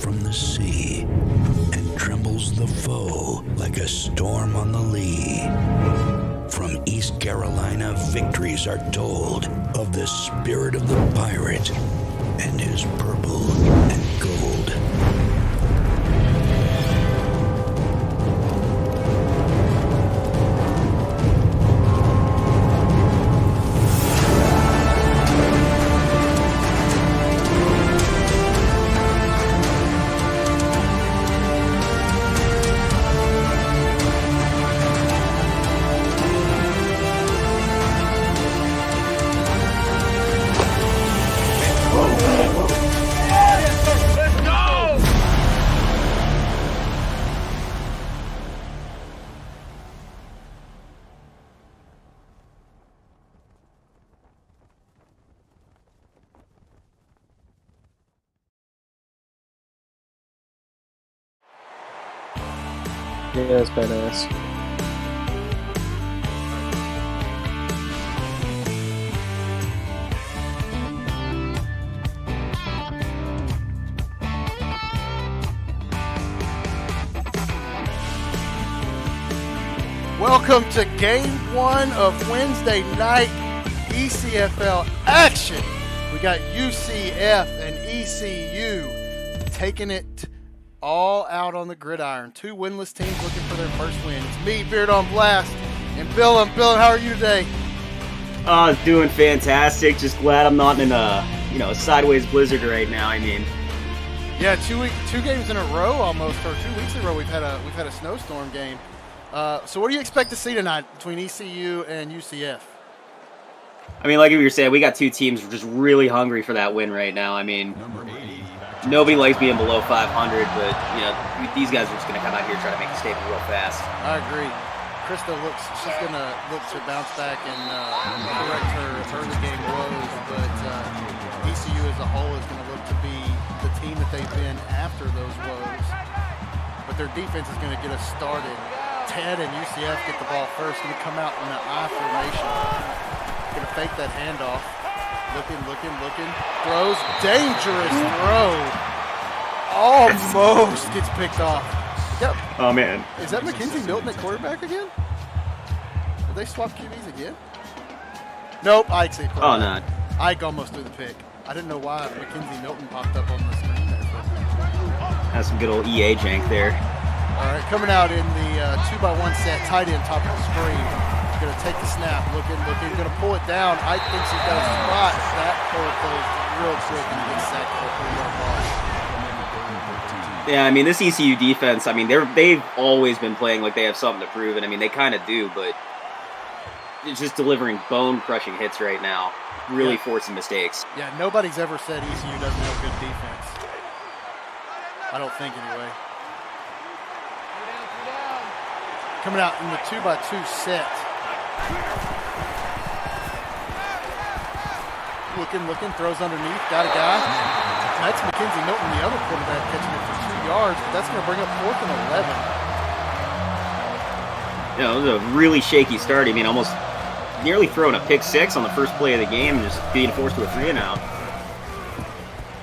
from the sea and trembles the foe like a storm on the lee. From East Carolina, victories are told of the spirit of the pirate and his purple and gold. Yeah, that's badass. Welcome to Game 1 of Wednesday night ECFL action. We got UCF and ECU taking it all out on the gridiron. Two winless teams looking for their first win. It's me, Beard on Blast, and Bill. Bill, how are you today? Doing fantastic. Just glad I'm not in a sideways blizzard right now. I mean, yeah, two games in a row almost, or 2 weeks in a row. We've had a snowstorm game. So what do you expect to see tonight between ECU and UCF? I mean, like you were saying, we got two teams just really hungry for that win right now. I mean, nobody likes being below 500, but these guys are just going to come out here and try to make a statement real fast. I agree. Krista she's going to look to bounce back and correct her early game woes, but ECU as a whole is going to look to be the team that they've been after those woes. But their defense is going to get us started. Ted and UCF get the ball first, going to come out in an I formation. Going to fake that handoff. Looking. Throws. Dangerous throw. Almost gets picked off. Yep. Oh, man. Is that Mackenzie Milton at quarterback again? Did they swap QBs again? Nope, Ike's at quarterback. Oh, no. Ike almost threw the pick. I didn't know why Mackenzie Milton popped up on the screen there. That's some good old EA jank there. All right, coming out in the 2x1 set, tight end, top of the screen. He's going to take the snap, looking. He's going to pull it down. Ike thinks he's got a spot. That hole closed real quick and he gets sacked for a 3-yard loss. Yeah, I mean, this ECU defense, I mean, they've always been playing like they have something to prove, and I mean, they kind of do, but it's just delivering bone-crushing hits right now, really forcing mistakes. Yeah, nobody's ever said ECU doesn't have good defense. I don't think, anyway. Coming out in the 2x2 set. Looking, throws underneath, got a guy. That's Mackenzie Milton, the other quarterback, catching it for 2 yards, but that's going to bring up 4th and 11. It was a really shaky start. I mean, almost nearly throwing a pick six on the first play of the game and just being forced to a 3-and-out.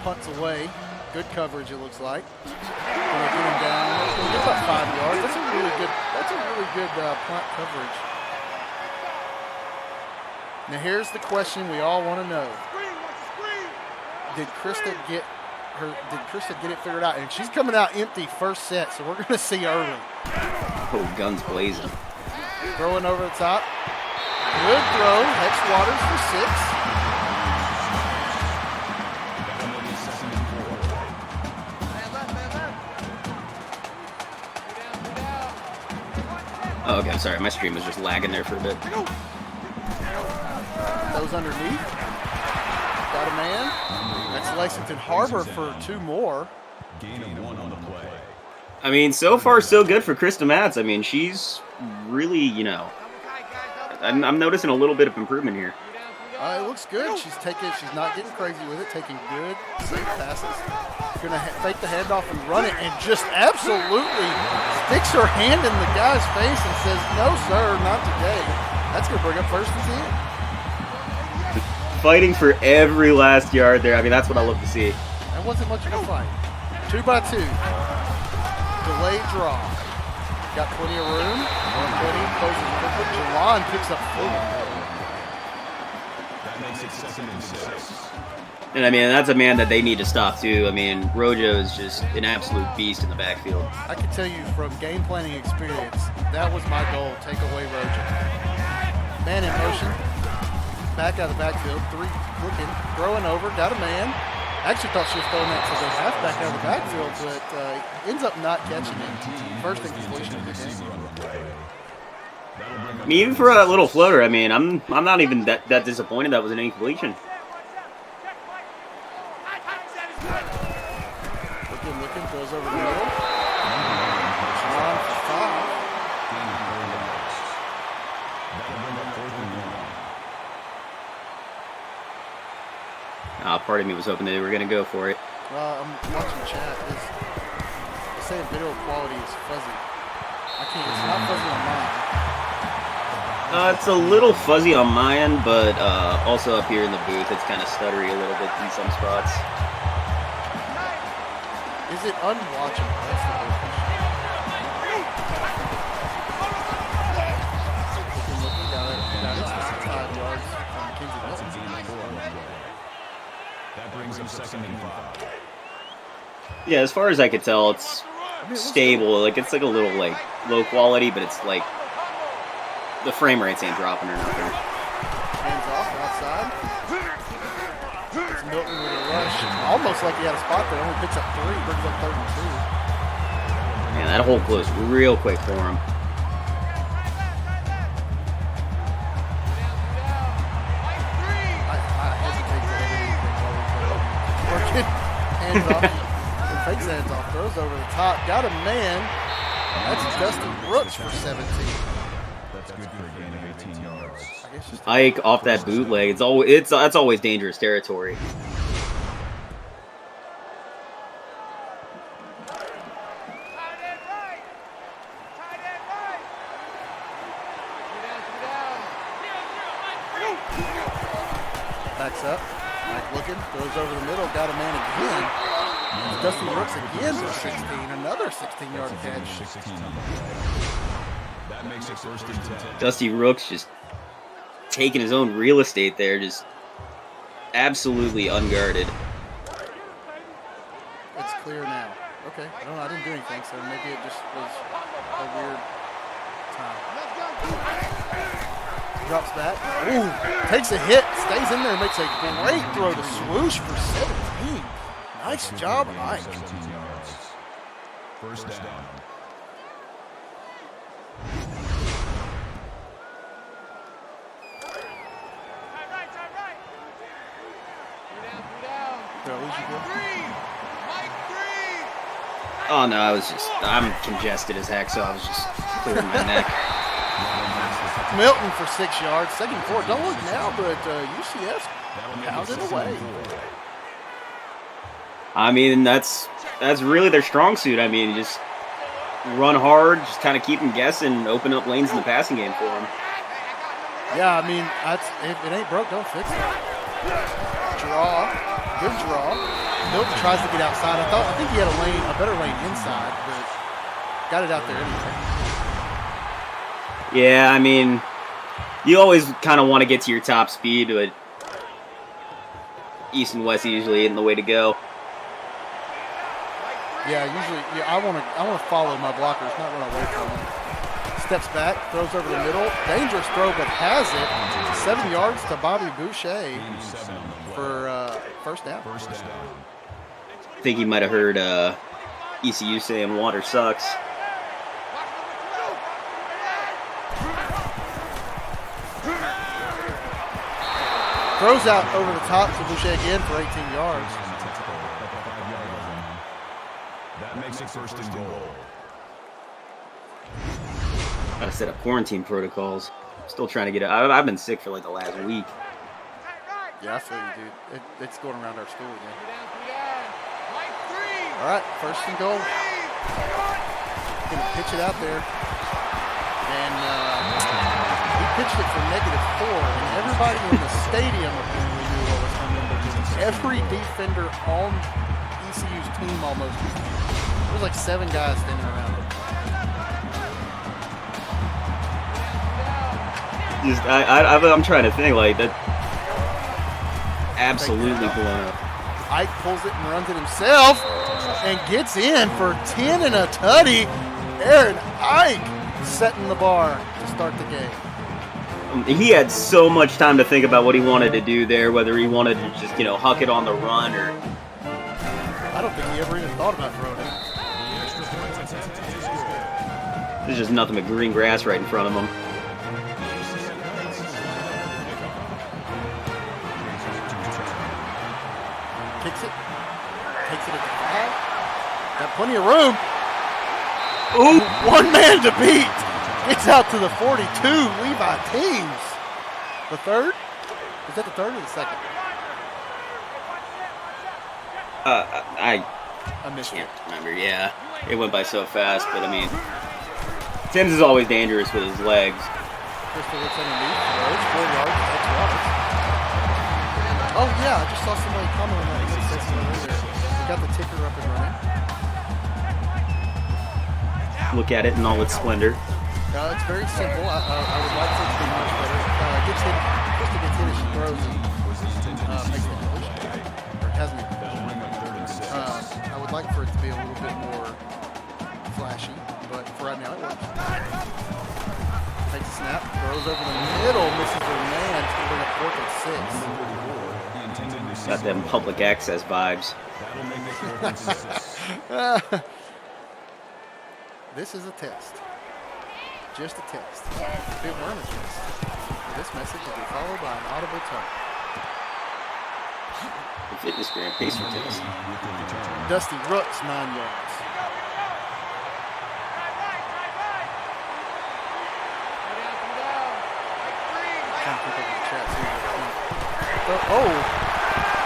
Punts away. Good coverage, it looks like. Gonna get him down. Gonna get about 5 yards. That's a really good punt coverage. Now here's the question we all want to know: Did Krista get it figured out? And she's coming out empty first set, so we're gonna see early. Oh, guns blazing. Throwing over the top. Good throw. Hex Waters for 6. Oh, okay, sorry. My stream was just lagging there for a bit. Those underneath. Got a man. That's Lexington Harbor for 2 more. Gain of 1 on the play. I mean, so far so good for Krista Matz. I mean, she's really, I'm noticing a little bit of improvement here. It looks good. She's not getting crazy with it, taking good, safe passes. Going to fake the handoff and run it, and just absolutely sticks her hand in the guy's face and says, "No, sir, not today." That's going to bring up 1st and 10. Fighting for every last yard there. I mean, that's what I love to see. That wasn't much of a fight. 2-by-2. Delayed draw. Got plenty of room. 120, closes quickly. Jalon picks up 4. That makes it 2nd and 6. And I mean, that's a man that they need to stop too. I mean, Rojo is just an absolute beast in the backfield. I can tell you from game planning experience, that was my goal, take away Rojo. Man in motion, back out of the backfield, 3 looking, throwing over, got a man. Actually thought she was throwing that to the halfback out of the backfield, but ends up not catching it. First incompletion of the game. I mean, even for a little floater, I mean, I'm not even that disappointed that was an incompletion. Looking, goes over the middle. Jalon for 5. Part of me was hoping they were going to go for it. I'm watching chat. They're saying video quality is fuzzy. It's not fuzzy on mine. It's a little fuzzy on my end, but also up here in the booth, it's kind of stuttery a little bit in some spots. Is it unwatchable? That's the big question. Looking down at 5 yards from Kinsey Milton. That brings up 2nd and 5. Yeah, as far as I could tell, it's stable. Like, it's like a little like low quality, but it's like the frame rates ain't dropping or nothing. Hands off outside. It's Milton with a rush. Almost like he had a spot there. Only picks up 3, brings up 3rd and 2. Man, that hole closed real quick for him. I hesitate to hit anything while we play. Working. Hands off. Fakes hands off. Throws over the top. Got a man. That's Dustin Brooks for 17. That's good for a gain of 18 yards. I guess just Ike off that bootleg. That's always dangerous territory. backs up. Mike looking, throws over the middle, got a man again. Dusty Brooks again for 16, another 16-yard catch. That makes it 1st and 10. Dusty Rooks just taking his own real estate there, just absolutely unguarded. It's clear now. Okay, I didn't do anything, so maybe it just was a weird time. Drops back. Ooh, takes a hit, stays in there, makes a great throw to swoosh for 17. Nice job, Ike. 17 yards. 1st down. Did I lose you, Bill? Oh no, I'm congested as heck, so I was just clearing my neck. Milton for 6 yards, 2nd and 4. Don't look now, but UCF pounded away. I mean, that's really their strong suit. I mean, just run hard, just kind of keep them guessing, open up lanes in the passing game for them. Yeah, I mean, if it ain't broke, don't fix it. Draw, good draw. Milton tries to get outside. I think he had a better lane inside, but got it out there anyway. Yeah, I mean, you always kind of want to get to your top speed, but East and West usually isn't the way to go. Yeah, usually, I want to follow my blockers, not run away from them. Steps back, throws over the middle. Dangerous throw, but has it. 7 yards to Bobby Boucher for 1st down. I think he might have heard ECU saying water sucks. Throws out over the top to Boucher again for 18 yards. That makes it 1st and goal. Gotta set up quarantine protocols. Still trying to get it. I've been sick for like the last week. Yeah, I feel you, dude. It's going around our school again. All right, 1st and goal. Gonna pitch it out there. And he pitched it for -4. And everybody in the stadium apparently knew what was coming. Every defender on ECU's team almost. There's like 7 guys standing around him. I'm trying to think like that. Absolutely blown up. Ike pulls it and runs it himself and gets in for 10 and a tutty. Aaron Ike setting the bar to start the game. He had so much time to think about what he wanted to do there, whether he wanted to just, huck it on the run or... I don't think he ever even thought about throwing it. There's just nothing but green grass right in front of him. Kicks it. Takes it at the 5. Got plenty of room. Ooh, one man to beat. Gets out to the 42. Levi Teams. The third? Is that the third or the second? I missed can't remember. Yeah, it went by so fast, but I mean, Timms is always dangerous with his legs. Crystal looks underneath. Throws 4 yards. That's Roberts. Oh yeah, I just saw somebody comment on that. We got the ticker up and running. Look at it in all its splendor. It's very simple. I would like for it to be much better. Crystal gets hit as she throws and makes an completion. Or has an completion. I would like for it to be a little bit more flashy, but for right now it works. Takes a snap, throws over the middle, misses her man, to bring up 4th and 6. Got them public access vibes. This is a test. Just a test. If it weren't a test, this message will be followed by an audible tone. The fitness grand pacer test. Dusty Rooks, 9 yards. Trying to keep up with the chat. Oh,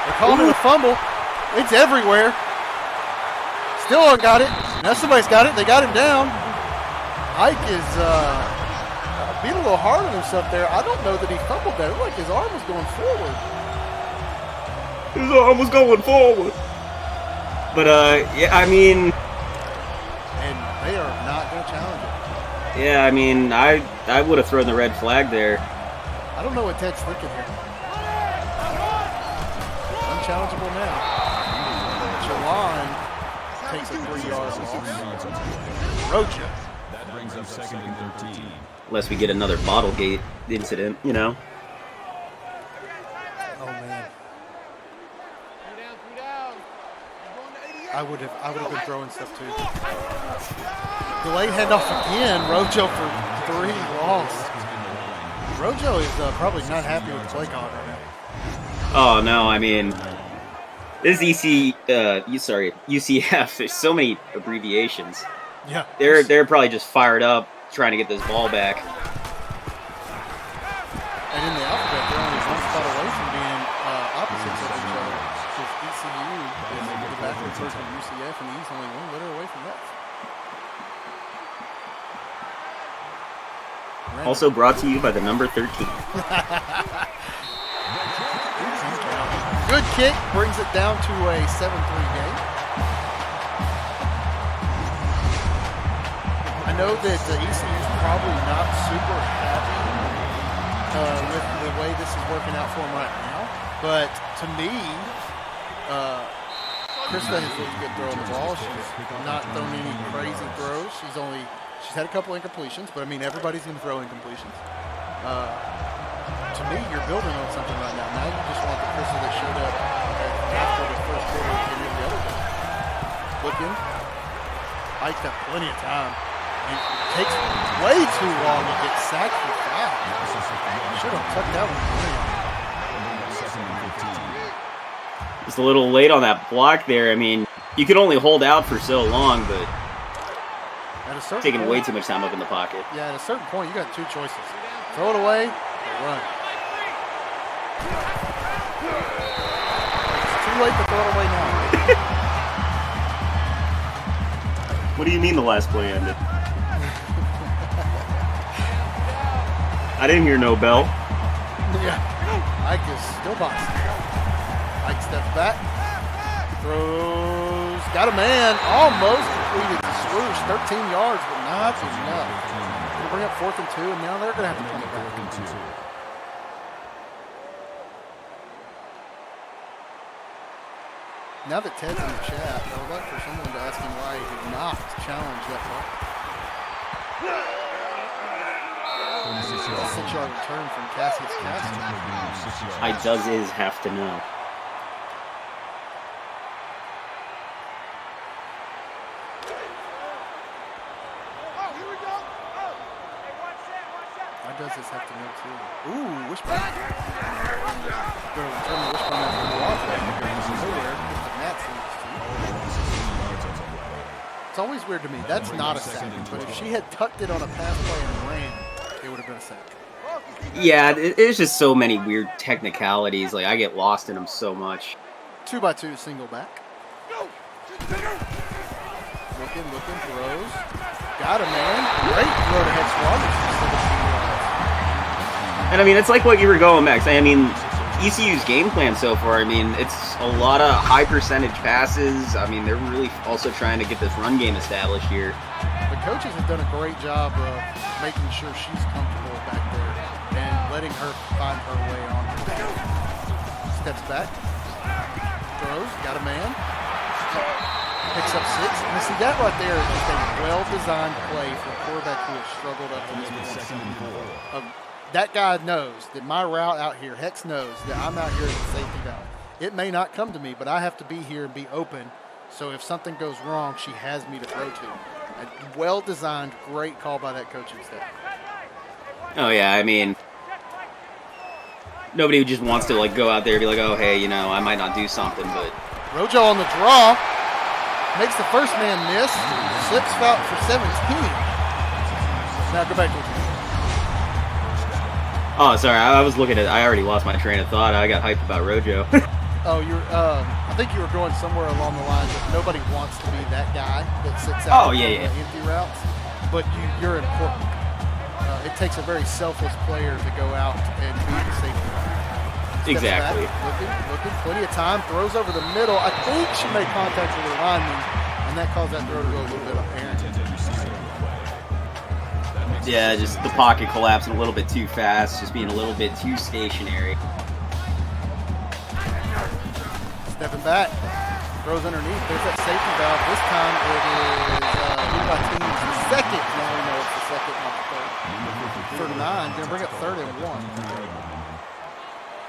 they're calling it a fumble. It's everywhere. Still on got it. Now somebody's got it. They got him down. Ike is being a little hard on himself there. I don't know that he fumbled that. It looked like his arm was going forward. His arm was going forward. But, yeah, I mean... And they are not going to challenge it. Yeah, I mean, I would have thrown the red flag there. I don't know what Ted's thinking here. Unchallengeable now. Jawan takes a 3-yard loss. Rocha. That brings up 2nd and 13. Unless we get another bottle gate incident, Oh, man. I would have been throwing stuff too. Delayed handoff again. Rojo for 3 loss. Rojo is probably not happy with the play calling right now. Oh no, I mean, this UCF. There's so many abbreviations. Yeah. They're probably just fired up trying to get this ball back. And in the alphabet, they're only one spot away from being opposites of each other. Because ECU is the backward version of UCF, and the East only 1 letter away from that. Also brought to you by the number 13. Good kick, brings it down to a 7-3 game. I know that the ECU is probably not super happy with the way this is working out for them right now, but to me, Krista has looked good throwing the ball. She's not thrown any crazy throws. She's had a couple incompletions, but I mean everybody's going to throw incompletions. To me, you're building on something right now. Now you just want the Krista that showed up after the first quarter and the other day. Looking, Ike's got plenty of time. It takes way too long to get sacked for 5. Should have tucked that one in. Just a little late on that block there. I mean, you could only hold out for so long, but taking way too much time up in the pocket. Yeah, at a certain point, you got 2 choices. Throw it away or run. It's too late to throw it away now. What do you mean the last play ended? I didn't hear no bell. Yeah, Ike is still boxing. Ike steps back, throws got a man, almost completed the swoosh, 13 yards, but not enough. Gonna bring up 4th and 2, and now they're gonna have to punt it back. Now that Ted's in the chat, I would like for someone to ask him why he did not challenge that ball. A 6-yard return from Cassius Castro. I does is have to know. I does this have to know too. Ooh, wishbone. They're returning the wishbone after the walk back. Nowhere. It's always weird to me. That's not a sack. But if she had tucked it on a pass play and ran, it would have been a sack. Yeah, there's just so many weird technicalities. Like, I get lost in them so much. 2x2 single back. Looking, throws. Got him, man. Great throw to Hex Waters. And I mean, it's like what you were going, Max. I mean, ECU's game plan so far, I mean, it's a lot of high percentage passes. I mean, they're really also trying to get this run game established here. The coaches have done a great job of making sure she's comfortable back there and letting her find her way on. Steps back. Throws. Got a man. Picks up 6. And see, that right there is just a well-designed play for a quarterback who has struggled up to this point. That guy knows that my route out here, Hex knows that I'm out here as a safety valve. It may not come to me, but I have to be here and be open. So if something goes wrong, she has me to throw to. A well-designed, great call by that coaching staff. Oh, yeah, I mean, nobody who just wants to, like, go out there and be like, oh, hey, you know, I might not do something, but... Rojo on the draw. Makes the first man miss. Slips out for 17. Now go back to the Oh, sorry, I was looking at... I already lost my train of thought. I got hyped about Rojo. I think you were going somewhere along the lines of nobody wants to be that guy that sits out on the empty routes, but you're important. It takes a very selfless player to go out and be the safety route. Exactly. Looking, plenty of time, throws over the middle. I think she made contact with her lineman, and that caused that throw to go a little bit errant. Yeah, just the pocket collapsing a little bit too fast, just being a little bit too stationary. Stepping back, throws underneath. There's that safety valve. This time it is Levi Teams the second. Now we know it's the second, not the third. For 9, going to bring up 3rd and 1.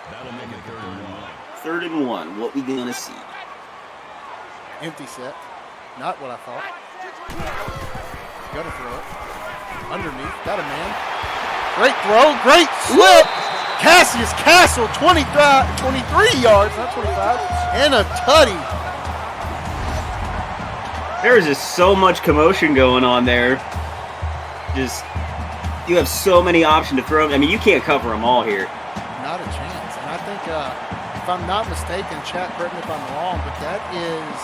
That'll make it 3rd and 1. 3rd and 1. What we gonna see? Empty set. Not what I thought. Gonna throw it. Underneath. Got a man. Great throw. Great slip. Cassius Castle, 23 yards, not 25, and a tutty. There is just so much commotion going on there. Just, you have so many options to throw. I mean, you can't cover them all here. Not a chance. And I think, if I'm not mistaken, chat, correct me if I'm wrong, but that is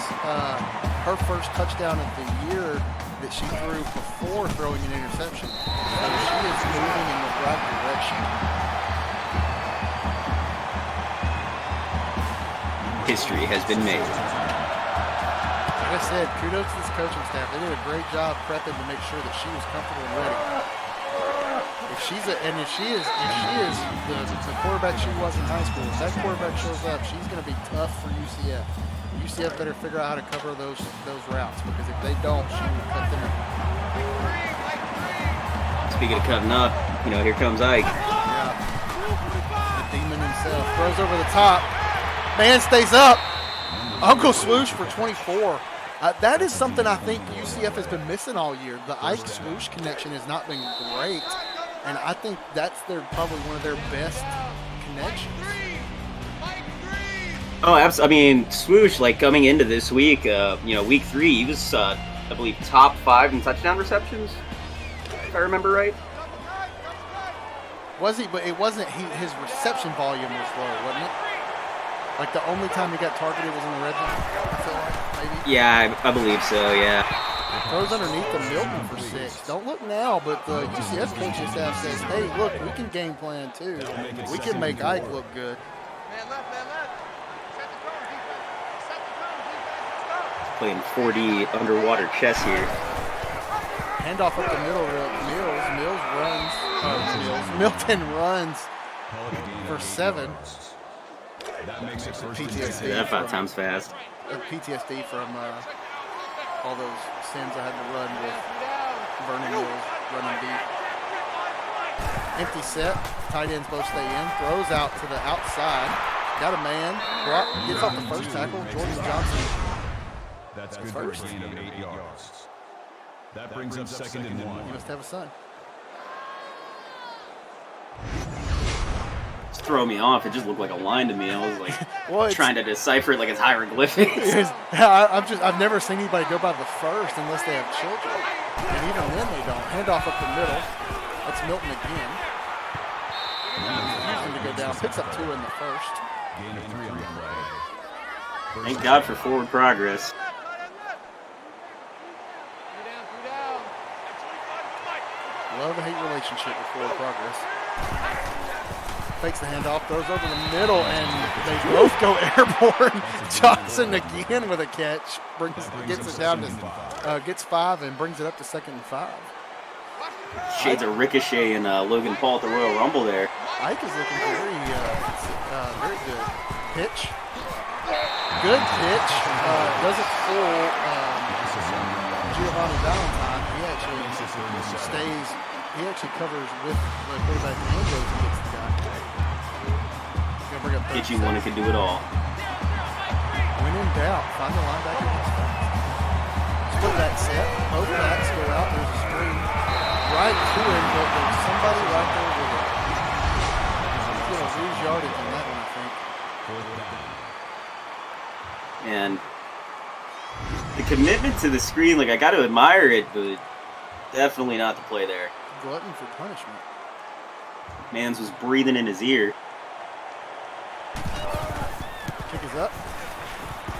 her first touchdown of the year that she threw before throwing an interception. So she is moving in the right direction. History has been made. Like I said, kudos to this coaching staff. They did a great job prepping to make sure that she was comfortable and ready. If she is the quarterback she was in high school, if that quarterback shows up, she's going to be tough for UCF. UCF better figure out how to cover those routes, because if they don't, she will cut them up. Speaking of cutting up, you know, here comes Ike. Yeah. The demon himself throws over the top. Man stays up. Uncle Swoosh for 24. That is something I think UCF has been missing all year. The Ike Swoosh connection has not been great, and I think that's probably one of their best connections. Oh, absolutely. I mean, Swoosh, like, coming into this week, week 3, he was, I believe, top 5 in touchdown receptions, if I remember right. Was he? But it wasn't. His reception volume was low, wasn't it? Like, the only time he got targeted was in the red zone, I feel like, maybe? Yeah, I believe so, yeah. Throws underneath the Milton for 6. Don't look now, but the UCF coaching staff says, hey, look, we can game plan too. We can make Ike look good. Playing 4D underwater chess here. Handoff up the middle to Mills. Milton runs for 7. That makes it first and PTSD. That 5 times fast. PTSD from all those sins I had to run with Vernon Mills running deep. Empty set. Tight ends both stay in. Throws out to the outside. Got a man. Gets off the first tackle. Jordan Johnson. That's good for a gain of 8 yards. That brings up second and 1. You must have a son. Just throw me off. It just looked like a line to me. I was like Well, trying to decipher it like it's hieroglyphics. I've never seen anybody go by the first unless they have children, and even then they don't. Handoff up the middle. That's Milton again. Using to go down. Picks up 2 in the first. Gain of 3 on the play. Thank God for forward progress. Love-hate relationship with forward progress. Takes the handoff, throws over the middle, and they both go airborne. Johnson again with a catch, gets it down to gets 5 and brings it up to 2nd and 5. Shades of Ricochet and Logan Paul at the Royal Rumble there. Ike is looking very good. Pitch, good pitch. Doesn't fool Giovanni Valentine. He actually stays. He actually covers with the quarterback and goes and gets the guy. Gonna bring up Get you one who can do it all. When in doubt, find the linebacker gets back. Split that set. Both backs go out. There's a screen right to him, but there's somebody right there with it. He's gonna lose yardage on that one, I think. And the commitment to the screen, like I got to admire it, but definitely not the play there. Glutton for punishment. Mans was breathing in his ear. Kick is up.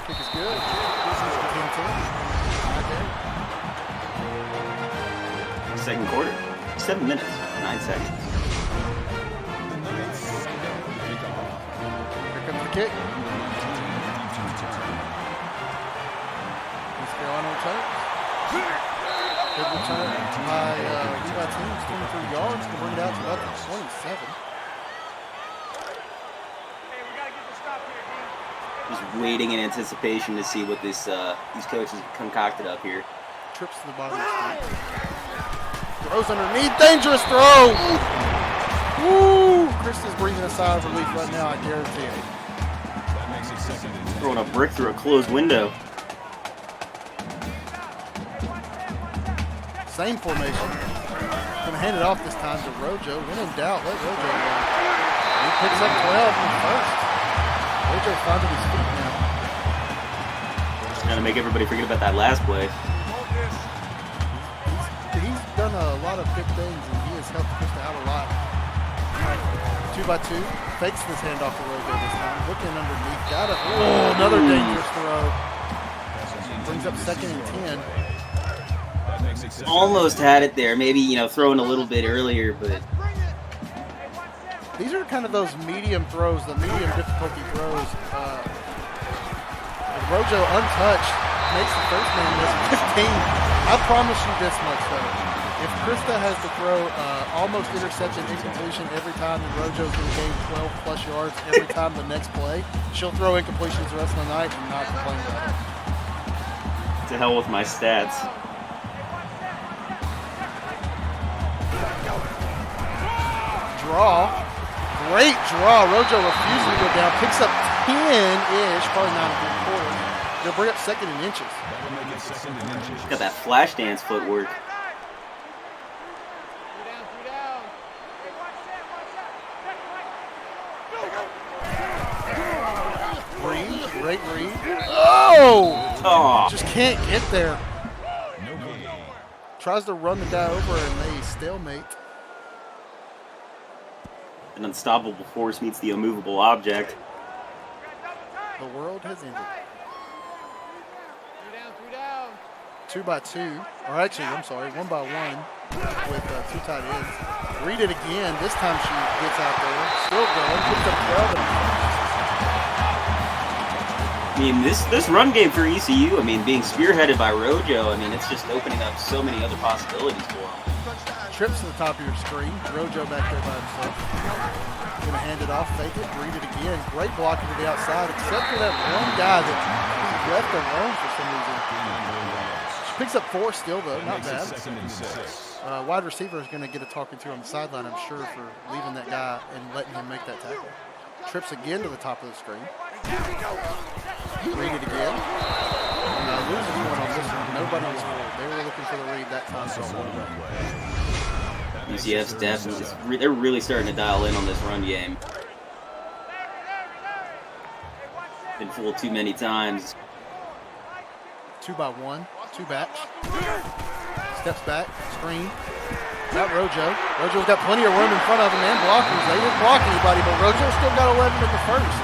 Kick is good. 10-10. Second quarter, 7 minutes, 9 seconds. Here comes the kick. East Carolina returns. Good return by Levi Toombs, 23 yards to bring it out to about the 27. Just waiting in anticipation to see what these coaches have concocted up here. Trips to the bottom of the street. Throws underneath, dangerous throw! Woo! Chris is breathing a sigh of relief right now, I guarantee it. That makes it second and 10. Throwing a brick through a closed window. Same formation. Gonna hand it off this time to Rojo. When in doubt, let Rojo run. He picks up 12 from first. Rojo finding his feet now. Just trying to make everybody forget about that last play. He's done a lot of good things, and he has helped Krista out a lot. 2 by 2. Fakes this handoff to Rojo this time. Looking underneath. Got it. Oh, another dangerous throw. Brings up 2nd and 10. Almost had it there. Maybe, throwing a little bit earlier, but These are kind of those medium throws, the medium difficulty throws. Rojo untouched makes the first man miss 15. I promise you this much, though. If Krista has to throw almost interception incompletion every time, and Rojo's going to gain 12-plus yards every time the next play, she'll throw incompletions the rest of the night and not complain about it. to hell with my stats. Draw. Great draw. Rojo refusing to go down. Picks up 10-ish, probably 9 3/4. They'll bring up 2nd and inches. Got that flash dance footwork. Reed, great read. Oh! Oh, Just can't get there. Tries to run the guy over and they stalemate. an unstoppable force meets the immovable object. The world has ended. 2 by 2, or actually, I'm sorry, 1 by 1 with 2 tight ends. Read it again. This time she gets out there. Still going. Picks up 12. I mean, this run game for ECU, I mean, being spearheaded by Rojo, I mean, it's just opening up so many other possibilities for him. Trips to the top of your screen. Rojo back there by himself. Gonna hand it off, fake it, read it again. Great blocking to the outside, except for that one guy that left alone for some reason. Picks up 4 still, though. Not bad. Wide receiver is going to get a talking to on the sideline, I'm sure, for leaving that guy and letting him make that tackle. Trips again to the top of the screen. Read it again. Lose anyone on this one. Nobody was fooled. They were looking for the read that time. UCF's depth, they're really starting to dial in on this run game. Been fooled too many times. 2 by 1, 2 backs. Steps back, screen. Got Rojo. Rojo's got plenty of room in front of him and blockers. They didn't block anybody, but Rojo still got 11 in the first.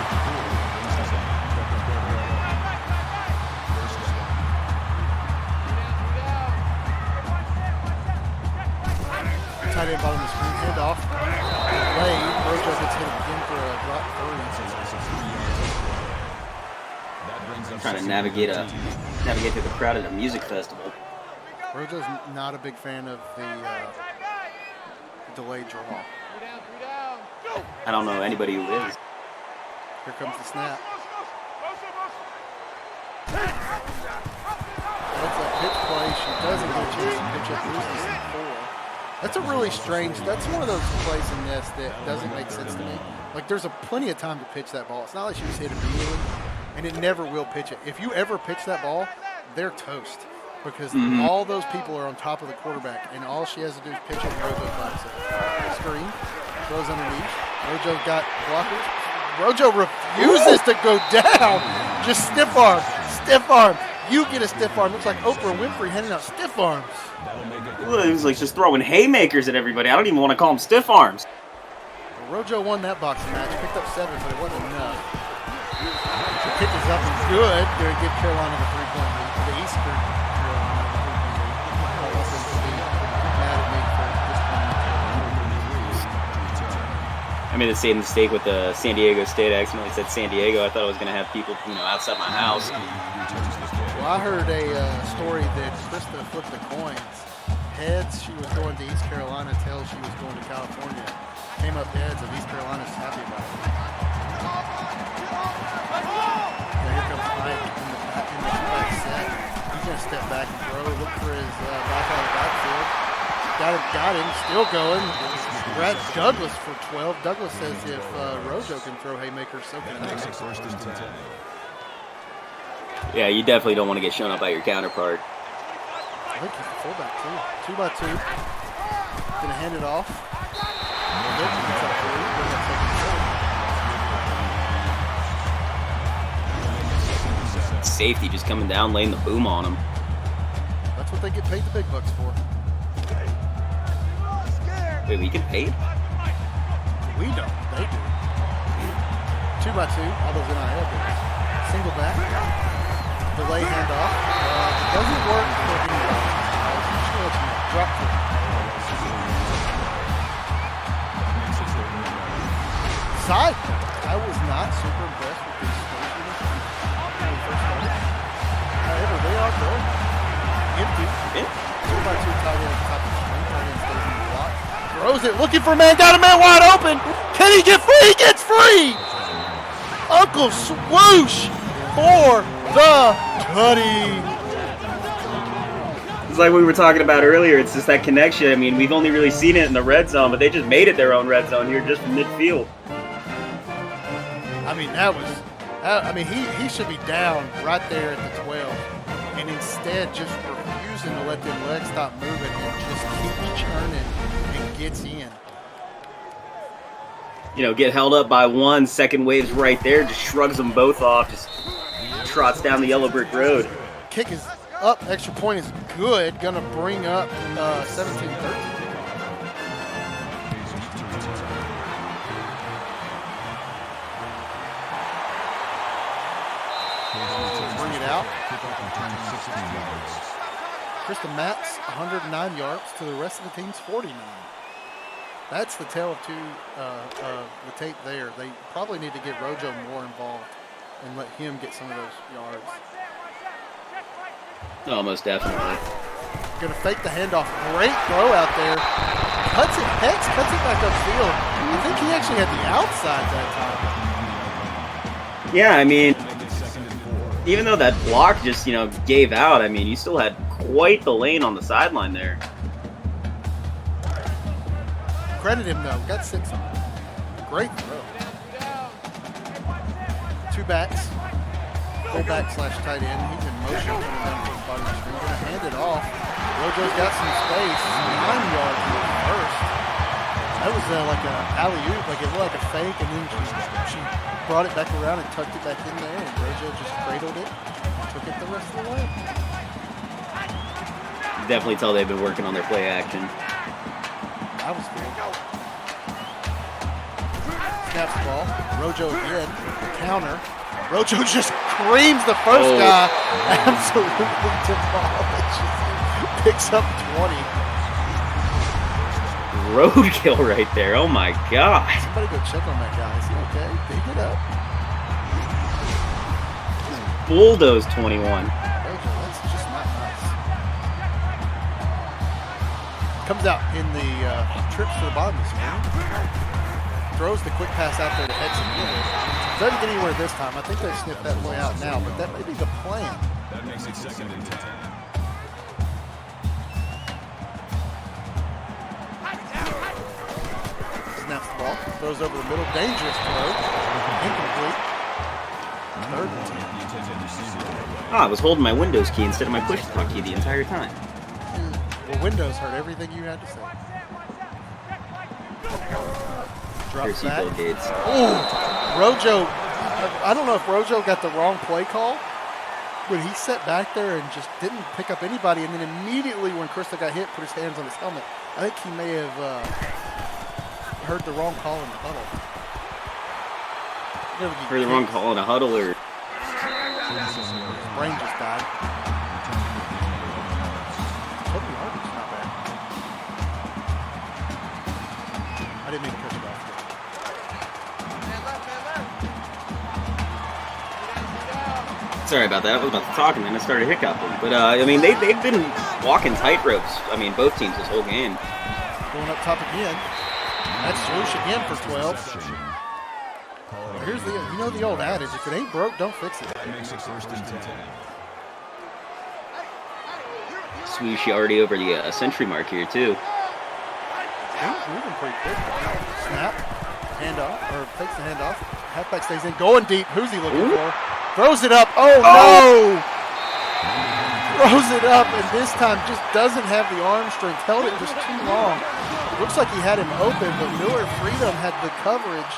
Tight end bottom of the screen, hand off. Wade. Rojo gets hit again for a drop 3. Trying to navigate through the crowd at a music festival. Rojo's not a big fan of the delayed draw. I don't know anybody who is. Here comes the snap. That's a pitch play. She doesn't get a chance to pitch up. Loses 4. That's a really strange. That's one of those plays in this that doesn't make sense to me. Like, there's plenty of time to pitch that ball. It's not like she was hit immediately, and it never will pitch it. If you ever pitch that ball, they're toast. Because all those people are on top of the quarterback, and all she has to do is pitch it, and Rojo finds it. Screen, throws underneath. Rojo got blockers. Rojo refuses to go down. Just stiff arm, stiff arm. You get a stiff arm. Looks like Oprah Winfrey handing out stiff arms. It was like just throwing haymakers at everybody. I don't even want to call them stiff arms. Well, Rojo won that boxing match, picked up 7, but it wasn't enough. The kick is up and good. Going to give Carolina the 3-point lead for the Eastern. I made the same mistake with the San Diego State. I accidentally said San Diego. I thought I was going to have people, outside my house. Well, I heard a story that Krista flipped the coins. Heads, she was going to East Carolina. Tails, she was going to California. Came up heads, and East Carolina's happy about it. Now here comes Mike in the back set. He's going to step back and throw. Look for his back out of the backfield. Got him, still going. Brad Douglas for 12. Douglas says if Rojo can throw haymakers, so can I. Yeah, you definitely don't want to get shown up by your counterpart. I think he's the fullback too. 2 by 2. Gonna hand it off. Safety just coming down, laying the boom on him. That's what they get paid the big bucks for. Wait, we get paid? We don't. They do. 2 by 2. All those in our head. Single back. Delay handoff. It doesn't work for anybody. Drop kick. Side. I was not super impressed with this first unit when we first started. However, they are good. Empty. 2 by 2 tight end at the top of the screen. Tight end stays in the block. Throws it, looking for a man, got a man wide open. Can he get free? He gets free. Uncle Swoosh for the tutty. It's like we were talking about earlier. It's just that connection. I mean, we've only really seen it in the red zone, but they just made it their own red zone here just from midfield. I mean, he should be down right there at the 12. And instead just refusing to let them legs stop moving and just keep churning. Gets in. Get held up by one, second wave's right there, just shrugs them both off, just trots down the yellow brick road. Kick is up, extra point is good, gonna bring up 17-13. Bring it out. Krista Matz, 109 yards to the rest of the team's 49. That's the tale of the tape there. They probably need to get Rojo more involved and let him get some of those yards. Oh, most definitely. Gonna fake the handoff. Great throw out there. Cuts it. Hex cuts it back upfield. I think he actually had the outside that time. Yeah, I mean, even though that block just, gave out, I mean, you still had quite the lane on the sideline there. Credit him though. Got 6 on it. Great throw. 2 backs. Fullback / tight end. He's in motion coming down to the bottom of the screen. Gonna hand it off. Rojo's got some space. 9 yards to the first. That was like a alley-oop. Like it looked like a fake, and then she brought it back around and tucked it back in there, and Rojo just cradled it, took it the rest of the way. Definitely tell they've been working on their play action. That was good. Snaps the ball. Rojo again. Counter. Rojo just creams the first guy. Absolutely demolishes. Picks up 20. Roadkill right there. Oh my God. Somebody go check on that guy. Is he okay? Did he get up? Bulldoze 21. Rojo, that's just not nice. Comes out in the trips to the bottom of the screen. Throws the quick pass out there to Hex again. Doesn't get anywhere this time. I think they sniffed that play out now, but that may be the plan. That makes it 2nd and 10. Snaps the ball. Throws over the middle. Dangerous throw. Incomplete. 3rd and 10. I was holding my Windows key instead of my push talk key the entire time. Well, Windows heard everything you had to say. Drops Here's back. Bill Gates. Ooh, Rojo. I don't know if Rojo got the wrong play call, but he sat back there and just didn't pick up anybody, and then immediately when Crystal got hit, put his hands on his helmet. I think he may have heard the wrong call in the huddle. Heard the wrong call in a huddle, or His brain just died. Total yardage, not bad. I didn't mean to cut it off. sorry about that. I was about to talk and then I started hiccuping. But I mean, they've been walking tight ropes. I mean, both teams this whole game. Going up top again. That's Swoosh again for 12. Here's the old adage: if it ain't broke, don't fix it. That makes it 1st and 10. Swoosh already over the century mark here too. He's moving pretty quick. Snap, handoff, or fakes the handoff. Halfback stays in, going deep. Who's he looking for? Throws it up. Oh no! Throws it up, and this time just doesn't have the arm strength. Held it just too long. Looks like he had him open, but Miller Freedom had the coverage.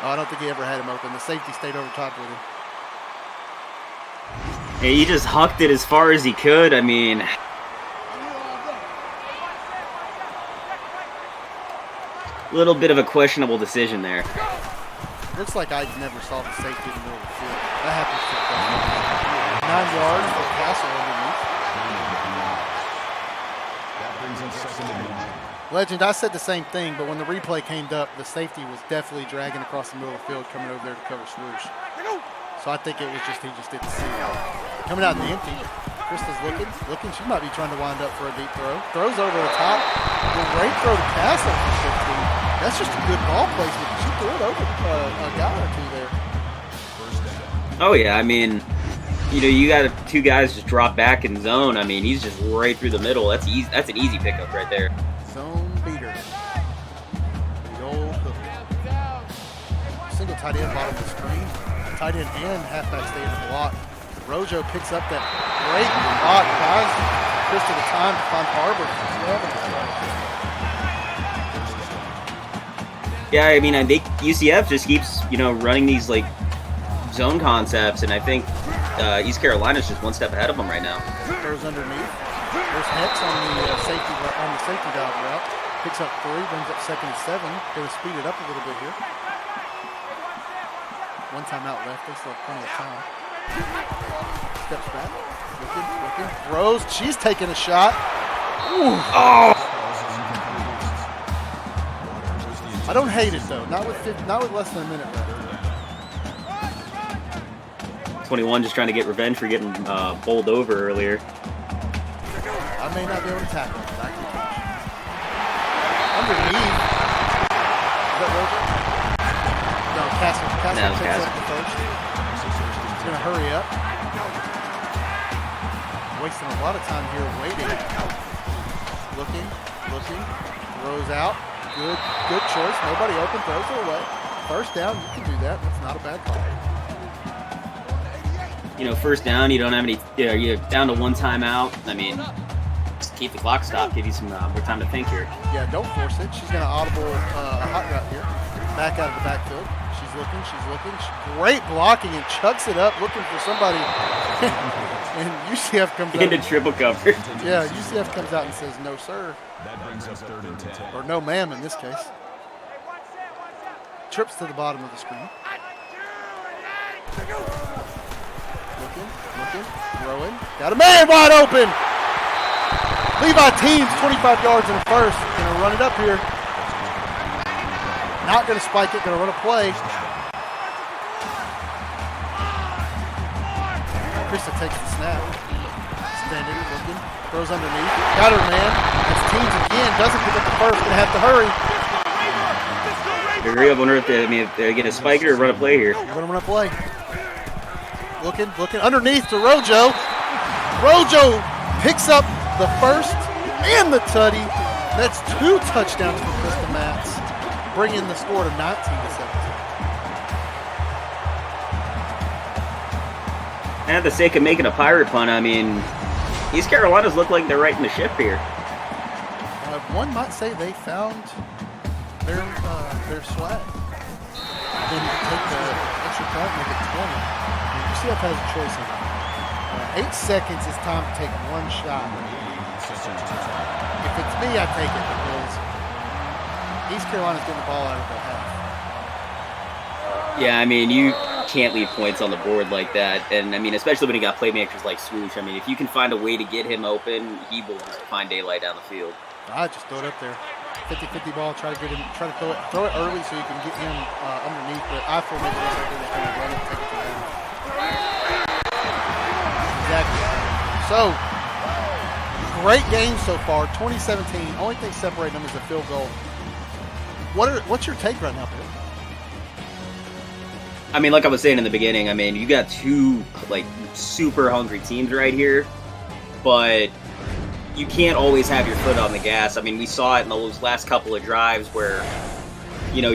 Oh, I don't think he ever had him open. The safety stayed over top with him. Yeah, he just hucked it as far as he could. I mean, a little bit of a questionable decision there. Looks like I never saw the safety in the middle of the field. That happens to 9 yards for Castle underneath. That brings us 2nd and 1. Legend, I said the same thing, but when the replay came up, the safety was definitely dragging across the middle of the field, coming over there to cover Swoosh. So I think it was just he just didn't see it. Coming out in the empty. Krista's looking. She might be trying to wind up for a deep throw. Throws over the top. Great throw to Castle for 15. That's just a good ball placement. She threw it over a guy or two there. Oh yeah, I mean, you got 2 guys just drop back in zone. I mean, he's just right through the middle. That's easy. That's an easy pickup right there. Zone beater. The old hook. Single tight end bottom of the screen. Tight end and halfback stay in the block. Rojo picks up that great block. Buys Krista the time to find Arbor for 11. Yeah, I mean, I think UCF just keeps, running these like zone concepts, and I think East Carolina's just one step ahead of them right now. Throws underneath. There's Hex on the safety valve route. Picks up 3, brings up 2nd and 7. Going to speed it up a little bit here. One timeout left. They still have plenty of time. Steps back. Looking. Throws. She's taking a shot. Ooh. Oh! I don't hate it though. Not with less than a minute left. 21 just trying to get revenge for getting bowled over earlier. I may not be able to tackle him. Back to the touch. Underneath. Is that Rojo? No, Castle. Castle takes up the first. He's going to hurry up. Wasting a lot of time here waiting. Looking. Throws out. Good choice. Nobody open. Throws it away. First down. You can do that. That's not a bad call. You know, first down, you don't have any, you're down to one timeout. I mean, just keep the clock stopped, give you some more time to think here. Yeah, don't force it. She's going to audible a hot route here. Back out of the backfield. She's looking. Great blocking and chucks it up, looking for somebody. And UCF comes out. Into triple cover. Yeah, UCF comes out and says, no, sir. That brings us 3rd and 10. Or no, ma'am, in this case. Trips to the bottom of the screen. Looking, throwing. Got a man wide open. Levi Teams, 25 yards in the first. Gonna run it up here. Not gonna spike it, gonna run a play. Krista takes the snap. Standing, looking, throws underneath. Got her man. It's Teams again, doesn't pick up the first, gonna have to hurry. I wonder if they're going to spike it or run a play here. We're gonna run a play. Looking underneath to Rojo. Rojo picks up the first and the tutty. That's 2 touchdowns for Krista Matz, bringing the score to 19-17. And at the sake of making a pirate punt, I mean, East Carolina's look like they're right in the ship here. One might say they found their swag. Then take the extra point, make it 20. UCF has a choice in it. 8 seconds is time to take one shot. If it's me, I take it because East Carolina's getting the ball out of the half. Yeah, I mean, you can't leave points on the board like that. And, I mean, especially when you got playmakers like Swoosh. I mean, if you can find a way to get him open, he will just find daylight down the field. I just throw it up there. 50-50 ball, try to throw it early so you can get him underneath, but I feel maybe looks like they're just going to run it, take it to him. Exactly. So, great game so far, 2017. Only thing separating them is a field goal. What's your take right now, Bill? I mean, like I was saying in the beginning, I mean, you got 2, like, super hungry teams right here, but you can't always have your foot on the gas. I mean, we saw it in those last couple of drives where, you know,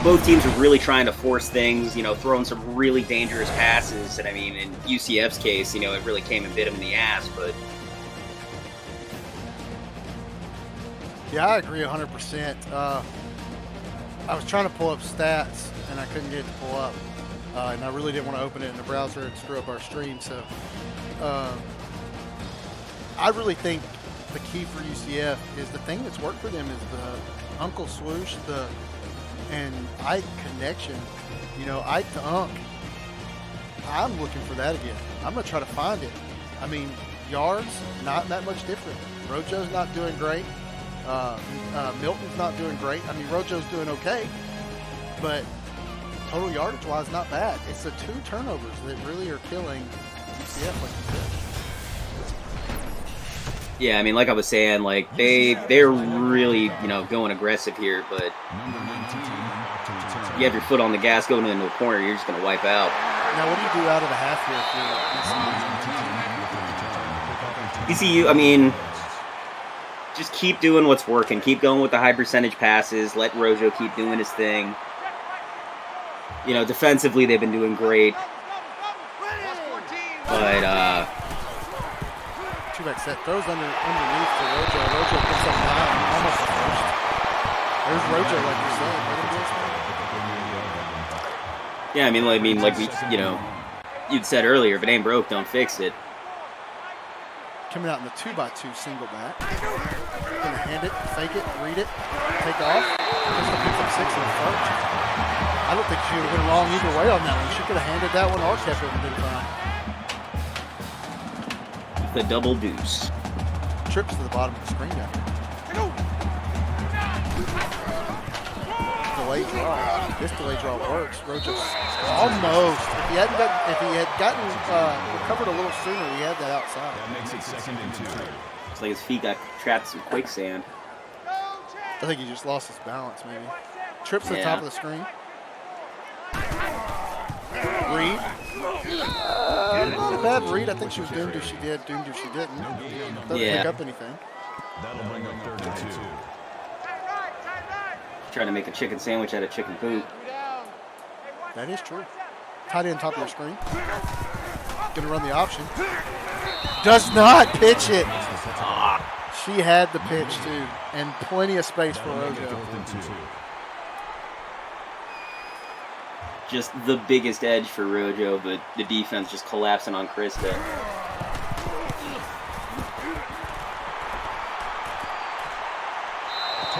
both teams were really trying to force things, you know, throwing some really dangerous passes. And I mean, in UCF's case, you know, it really came and bit him in the ass, but. Yeah, I agree 100%. I was trying to pull up stats and I couldn't get it to pull up. And I really didn't want to open it in the browser and screw up our stream. So, I really think the key for UCF is the thing that's worked for them is the Uncle Swoosh, and Ike connection. You know, Ike to Unc. I'm looking for that again. I'm going to try to find it. I mean, yards, not that much different. Rojo's not doing great. Milton's not doing great. I mean, Rojo's doing okay, but total yardage-wise, not bad. It's the 2 turnovers that really are killing UCF, like you said. Yeah, I mean, like I was saying, like they're really, you know, going aggressive here, but you have your foot on the gas going into a corner, you're just going to wipe out. Now, what do you do out of the half here if you're ECU, I mean, just keep doing what's working. Keep going with the high percentage passes. Let Rojo keep doing his thing. You know, defensively, they've been doing great. But, two-back set, throws underneath to Rojo. Rojo picks up 9, almost the first. There's Rojo, like you said. Yeah, I mean, like we, you know, you'd said earlier, if it ain't broke, don't fix it. Coming out in the 2x2 single back. Gonna hand it, fake it, read it, take off. Crystal picks up 6 in the first. I don't think she would have been wrong either way on that one. She could have handed that one or kept it and been fine. The double deuce. Trips to the bottom of the screen down here. delay draw. This delay draw works. Rojo almost. If he had gotten recovered a little sooner, he had that outside. That makes it 2nd and 2. It's like his feet got trapped in some quicksand. I think he just lost his balance, maybe. Trips to the top of the screen. Reed. Not a bad read. I think she was doomed if she did, doomed if she didn't. Doesn't pick up anything. That'll bring up 3rd and 2. Trying to make a chicken sandwich out of chicken poop. That is true. Tight end top of your screen. Going to run the option. Does not pitch it. She had the pitch, too. And plenty of space for Rojo. Just the biggest edge for Rojo, but the defense just collapsing on Krista.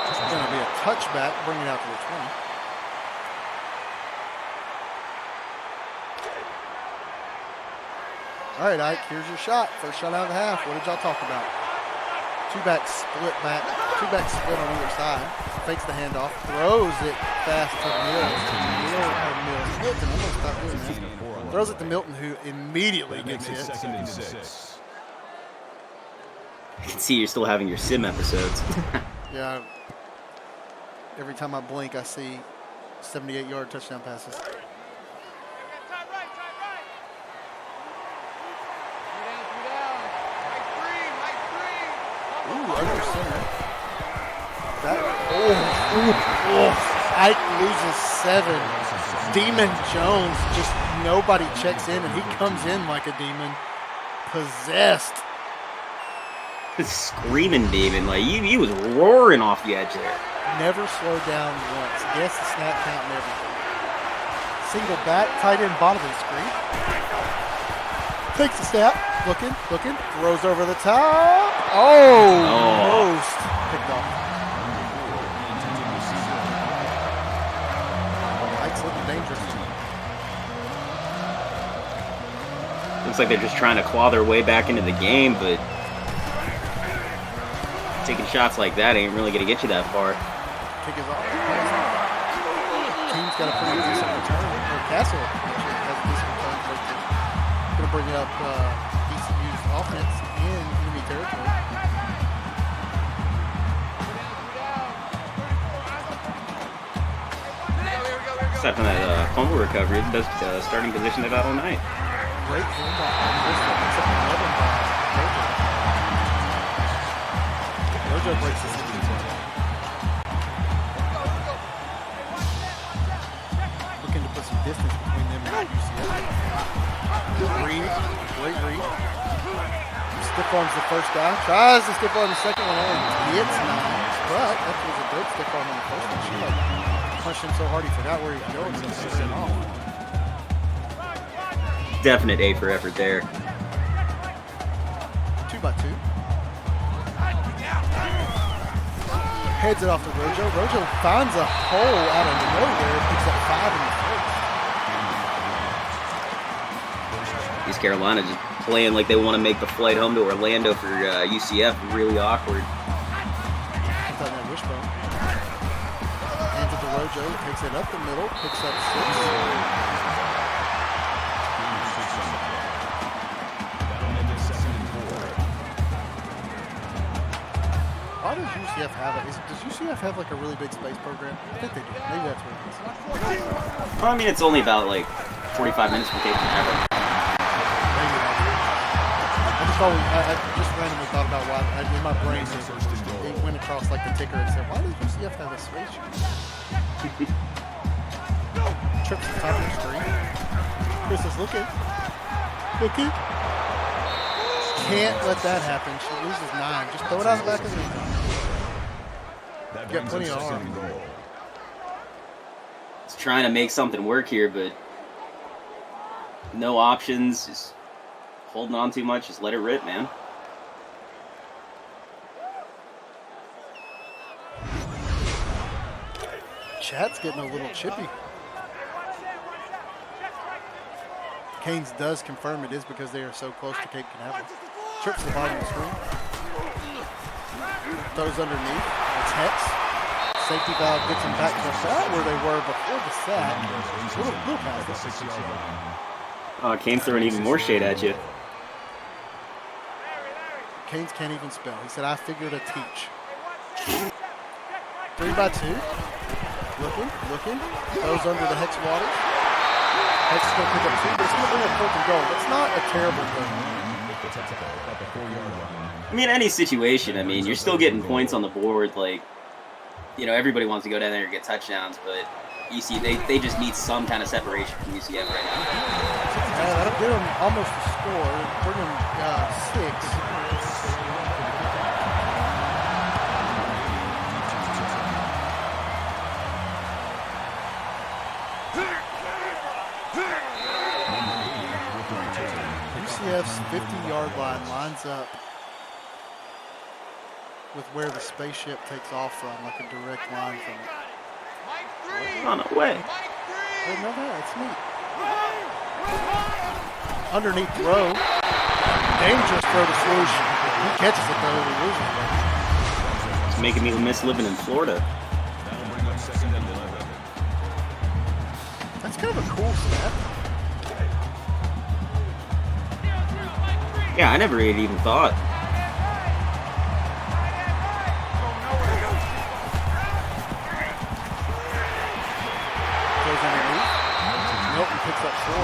It's going to be a touchback, bring it out to the 20. All right, Ike, here's your shot. First shot out of the half. What did y'all talk about? Two-back split back. Two-back split on either side. Fakes the handoff. Throws it fast to Milton almost stopped doing that. Throws it to Milton, who immediately gets hit. 2nd and 6. I can see you're still having your sim episodes. Yeah. Every time I blink, I see 78-yard touchdown passes. Ooh, under center. Ike loses 7. Demon Jones, just nobody checks in, and he comes in like a demon. Possessed. Screaming demon, like he was roaring off the edge there. Never slowed down once. Guess the snap count and everything. Single back, tight end, bottom of the screen. Takes the snap, looking, throws over the top. Almost picked off. Ike's looking dangerous. Looks like they're just trying to claw their way back into the game, but taking shots like that ain't really going to get you that far. Kick is off. Team's got a pretty decent return. Or Castle actually has a decent return. Going to bring up ECU's offense in enemy territory. Aside from that fumble recovery, the best starting position they've had all night. Great game by Crystal. It's up 11 by Rojo. Rojo breaks the 60. Looking to put some distance between them and UCF. Reed, great read. Stiff arms the first guy. Tries to stiff arm the second one and gets 9. But that was a good stiff arm on the first one. She punched him so hard he forgot where he was going, so he threw it off. Definite A for effort there. 2 by 2. Heads it off to Rojo. Rojo finds a hole out of nowhere and picks up 5 in the first. East Carolina just playing like they want to make the flight home to Orlando for UCF. Really awkward. Puts out that wishbone. Hands it to Rojo. Takes it up the middle. Picks up 6. Why does UCF have it? Does UCF have like a really big space program? I think they do. Maybe that's what it is. Well, I mean, it's only about like 45 minutes from Cape Canaveral. Maybe that's it. I just randomly thought about why. In my brain, it went across like the ticker and said, why does UCF have a space shuttle? Trips the top of the screen. Chris is looking. Can't let that happen. She loses 9. Just throw it out the back of the net. You got plenty of arm. It's trying to make something work here, but no options. Just holding on too much. Just let it rip, man. Chad's getting a little chippy. Canes does confirm it is because they are so close to Cape Canaveral. Trips the bottom of the screen. Throws underneath. It's Hex. safety valve gets them back to about where they were before the sack. Little past it. Oh, Kane's throwing even more shade at you. Canes can't even spell. He said, I figured to teach. 3 by 2. Looking. Goes under the Hex Waters. Hex is going to pick up 2, but it's going to bring up 4th and goal. That's not a terrible thing. I mean, any situation, I mean, you're still getting points on the board. Like, you know, everybody wants to go down there and get touchdowns, but EC, they just need some kind of separation from UCF right now. Yeah, that'll get them almost a score. Bring them 6. UCF's 50-yard line lines up with where the spaceship takes off from, like a direct line from it. Oh, no way. I didn't know that. It's neat. Underneath throw. Dangerous throw to Swoosh. He catches it, though. He loses it. It's making me miss living in Florida. That's kind of a cool stat. Yeah, I never even thought. Goes underneath. Milton picks up 4.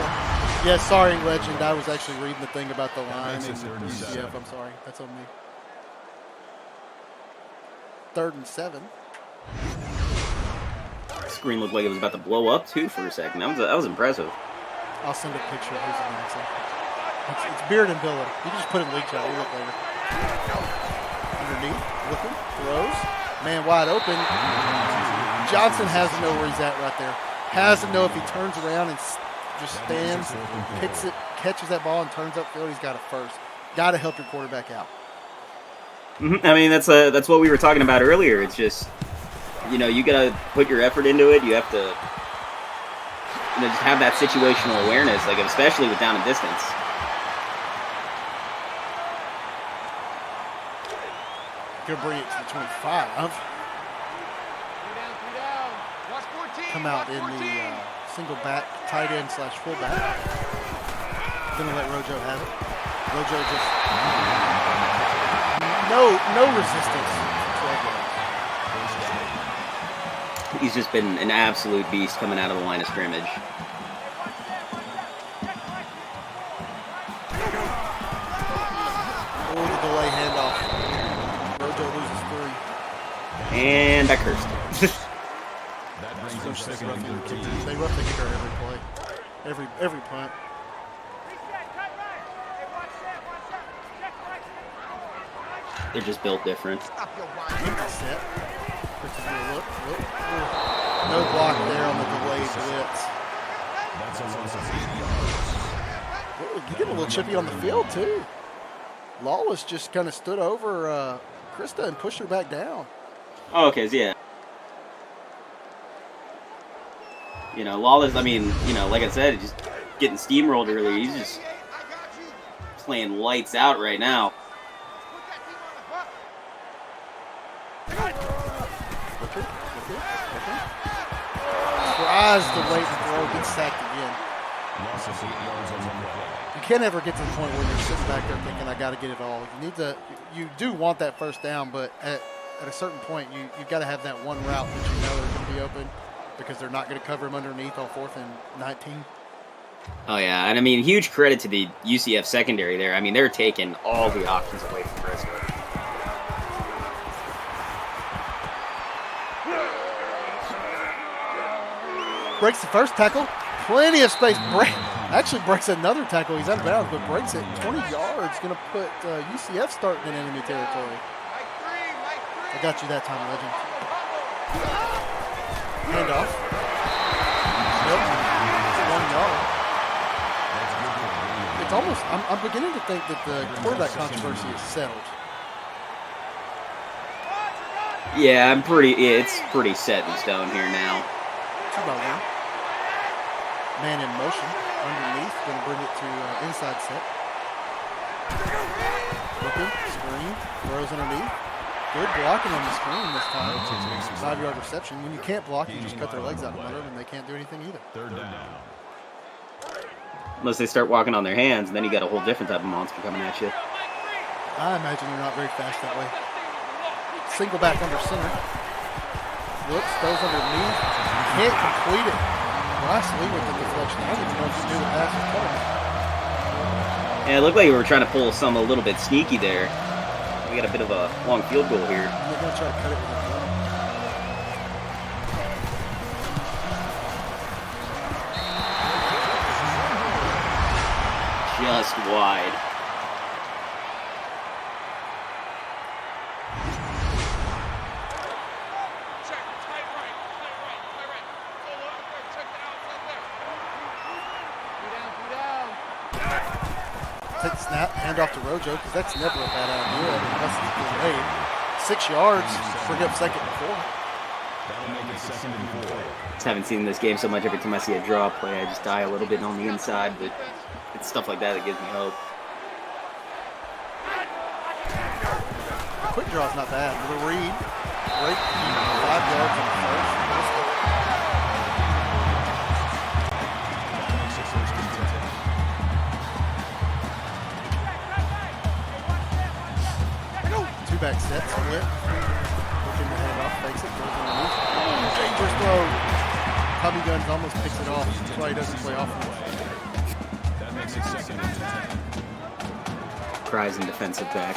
Yeah, sorry, Legend. I was actually reading the thing about the line in UCF. I'm sorry. That's on me. 3rd and 7. Screen looked like it was about to blow up, too, for a second. That was impressive. I'll send a picture of his announcing. It's Beard and Billy. You can just put it in leak shot. We'll look later. Underneath, looking, throws. Man wide open. Johnson has to know where he's at right there. Has to know if he turns around and just stands, picks it, catches that ball, and turns upfield, he's got it first. Got to help your quarterback out. I mean, that's what we were talking about earlier. It's just, you know, you got to put your effort into it. You have to, you know, just have that situational awareness, like especially with down and distance. Gonna bring it to the 25. Come out in the single back, tight end / fullback. Gonna let Rojo have it. Rojo just no resistance. He's just been an absolute beast coming out of the line of scrimmage. Or the delay handoff. Rojo loses 3. And I cursed. They roughly kick her every play, every punt. They're just built different. Set. Look. No block there on the delayed blitz. You get a little chippy on the field too. Lawless just kind of stood over Krista and pushed her back down. Oh, okay, so yeah. You know, Lawless, I mean, you know, like I said, just getting steamrolled earlier. He's just playing lights out right now. Tries to wait and throw, gets sacked again. You can't ever get to the point where you're sitting back there thinking, I got to get it all. You do want that first down, but at a certain point, you've got to have that one route that you know is going to be open, because they're not going to cover him underneath on 4th and 19. Oh, yeah. And, I mean, huge credit to the UCF secondary there. I mean, they're taking all the options away from Briscoe. Breaks the first tackle. Plenty of space. Actually breaks another tackle. He's out of bounds, but breaks it 20 yards. Going to put UCF starting in enemy territory. I got you that time, Legend. Handoff. Nope. 1 yard. It's almost, I'm beginning to think that the quarterback controversy is settled. Yeah, it's pretty set in stone here now. 2 by 1. Man in motion. Underneath. Going to bring it to inside set. Looking. Screen. Throws underneath. Good blocking on the screen this time. 5-yard reception. When you can't block, you just cut their legs out from under them, and they can't do anything either. Third down. Unless they start walking on their hands, and then you got a whole different type of monster coming at you. I imagine they're not very fast that way. Single back under center. Looks, goes underneath. Can't complete it. Nicely with the deflection. I don't even know if he knew the pass was coming. Yeah, it looked like we were trying to pull some a little bit sneaky there. We got a bit of a long field goal here. And they're going to try to cut it with a throw. Just wide. Take the snap, hand off to Rojo, because that's never a bad idea. Unless it's being made. 6 yards, bring up 2nd and 4. That'll make it 2nd and 4. Just haven't seen this game so much. Every time I see a draw play, I just die a little bit on the inside, but it's stuff like that that gives me hope. The quick draw is not bad. Little read, great, 5 yards on the first. Two-back set, split. Looking to hand off, fakes it, goes underneath. Dangerous throw. Tommy Guns almost picks it off. That's why he doesn't play offense. That makes it 2nd and 10. Cries in defensive back.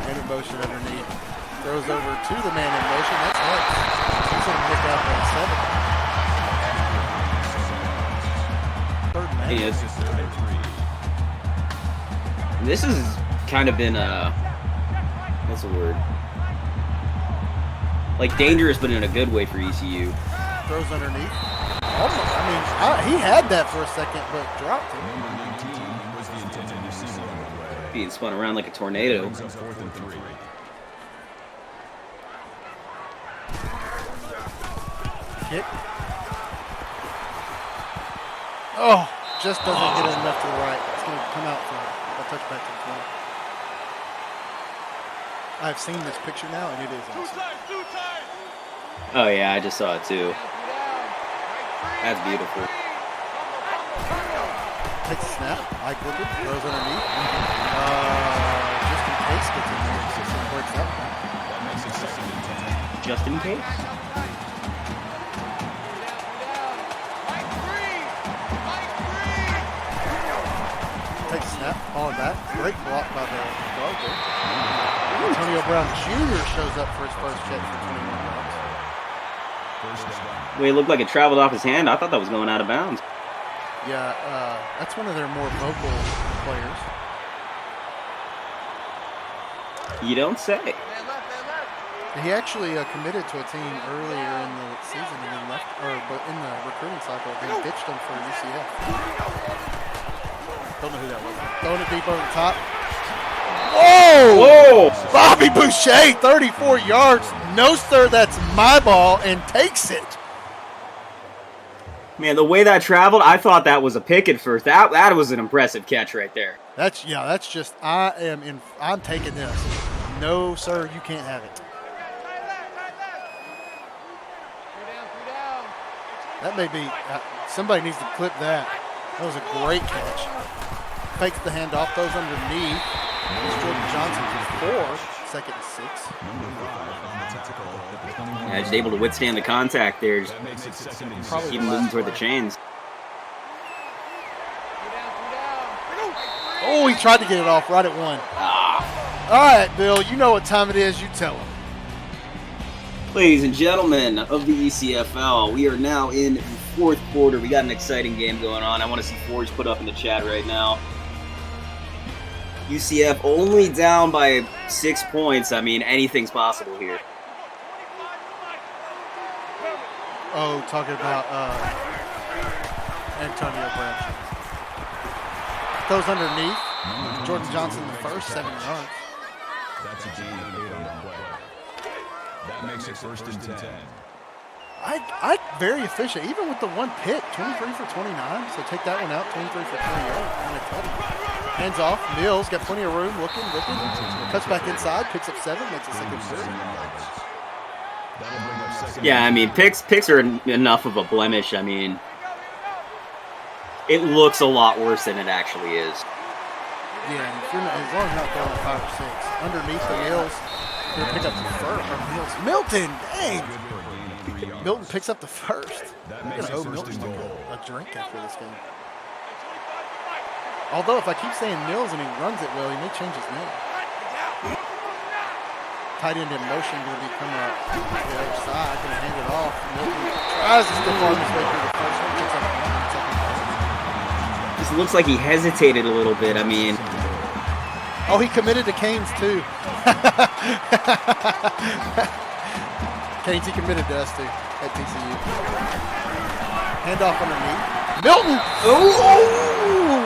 Man in motion underneath. Throws over to the man in motion. That's Hicks. He's going to pick up at 7. Yeah, this has kind of been what's the word? Like dangerous, but in a good way for ECU. Throws underneath. Almost. I mean, he had that for a second, but dropped it. Number 19 was the intended receiver. Being spun around like a tornado. 4th and 3. Kick. Oh, just doesn't get it enough to the right. It's going to come out for a touchback to the 20. I've seen this picture now, and it is awesome. Oh yeah, I just saw it too. That's beautiful. Takes a snap, eye clipping, throws underneath. Just in case gets in there, so breaks up. That makes it 2nd and 10. Just in case. Takes a snap, falling back. Great block by the guard there. Antonio Brown Jr. shows up for his first catch for 21 yards. The way it looked like it traveled off his hand, I thought that was going out of bounds. Yeah, that's one of their more vocal players. You don't say. He actually committed to a team earlier in the season and then left, but in the recruiting cycle, they ditched him for UCF. Don't know who that was. Throwing it deep over the top. Whoa! Whoa! Bobby Boucher, 34 yards. No, sir, that's my ball, and takes it. Man, the way that traveled, I thought that was a pick at first. That was an impressive catch right there. That's just, I'm taking this. No, sir, you can't have it. That may be, somebody needs to clip that. That was a great catch. Fakes the handoff, throws underneath. It's Jordan Johnson for 2nd and 6. Yeah, just able to withstand the contact there. Just Probably keep moving toward the chains. Oh, he tried to get it off right at 1. All right, Bill, you know what time it is. You tell him. Ladies and gentlemen of the ECFL, we are now in the 4th quarter. We got an exciting game going on. I want to see fours put up in the chat right now. UCF only down by 6 points. I mean, anything's possible here. Oh, talking about Antonio Brown. Throws underneath. Jordan Johnson the first, 7 yards. That's a gain of 8 on the play. That makes it 1st and 10. Very efficient, even with the one pick, 23 for 29. So take that one out, 23 for 28. Hands off, Mills got plenty of room, looking. Cuts back inside, picks up 7, makes a second third. Yeah, I mean, picks are enough of a blemish. I mean, it looks a lot worse than it actually is. Yeah, as long as you're not throwing 5 or 6. Underneath the Mills, going to pick up the first. Milton, dang! Milton picks up the first. I'm going to owe Milton a drink after this game. Although, if I keep saying Mills and he runs it well, he may change his name. Tight end in motion, going to be coming up to the other side, going to hand it off. Milton tries to still farm his way through the first one, picks up the second. This looks like he hesitated a little bit. I mean, oh, he committed to Canes too. Canes, he committed to us too at TCU. Handoff underneath. Milton! Oh!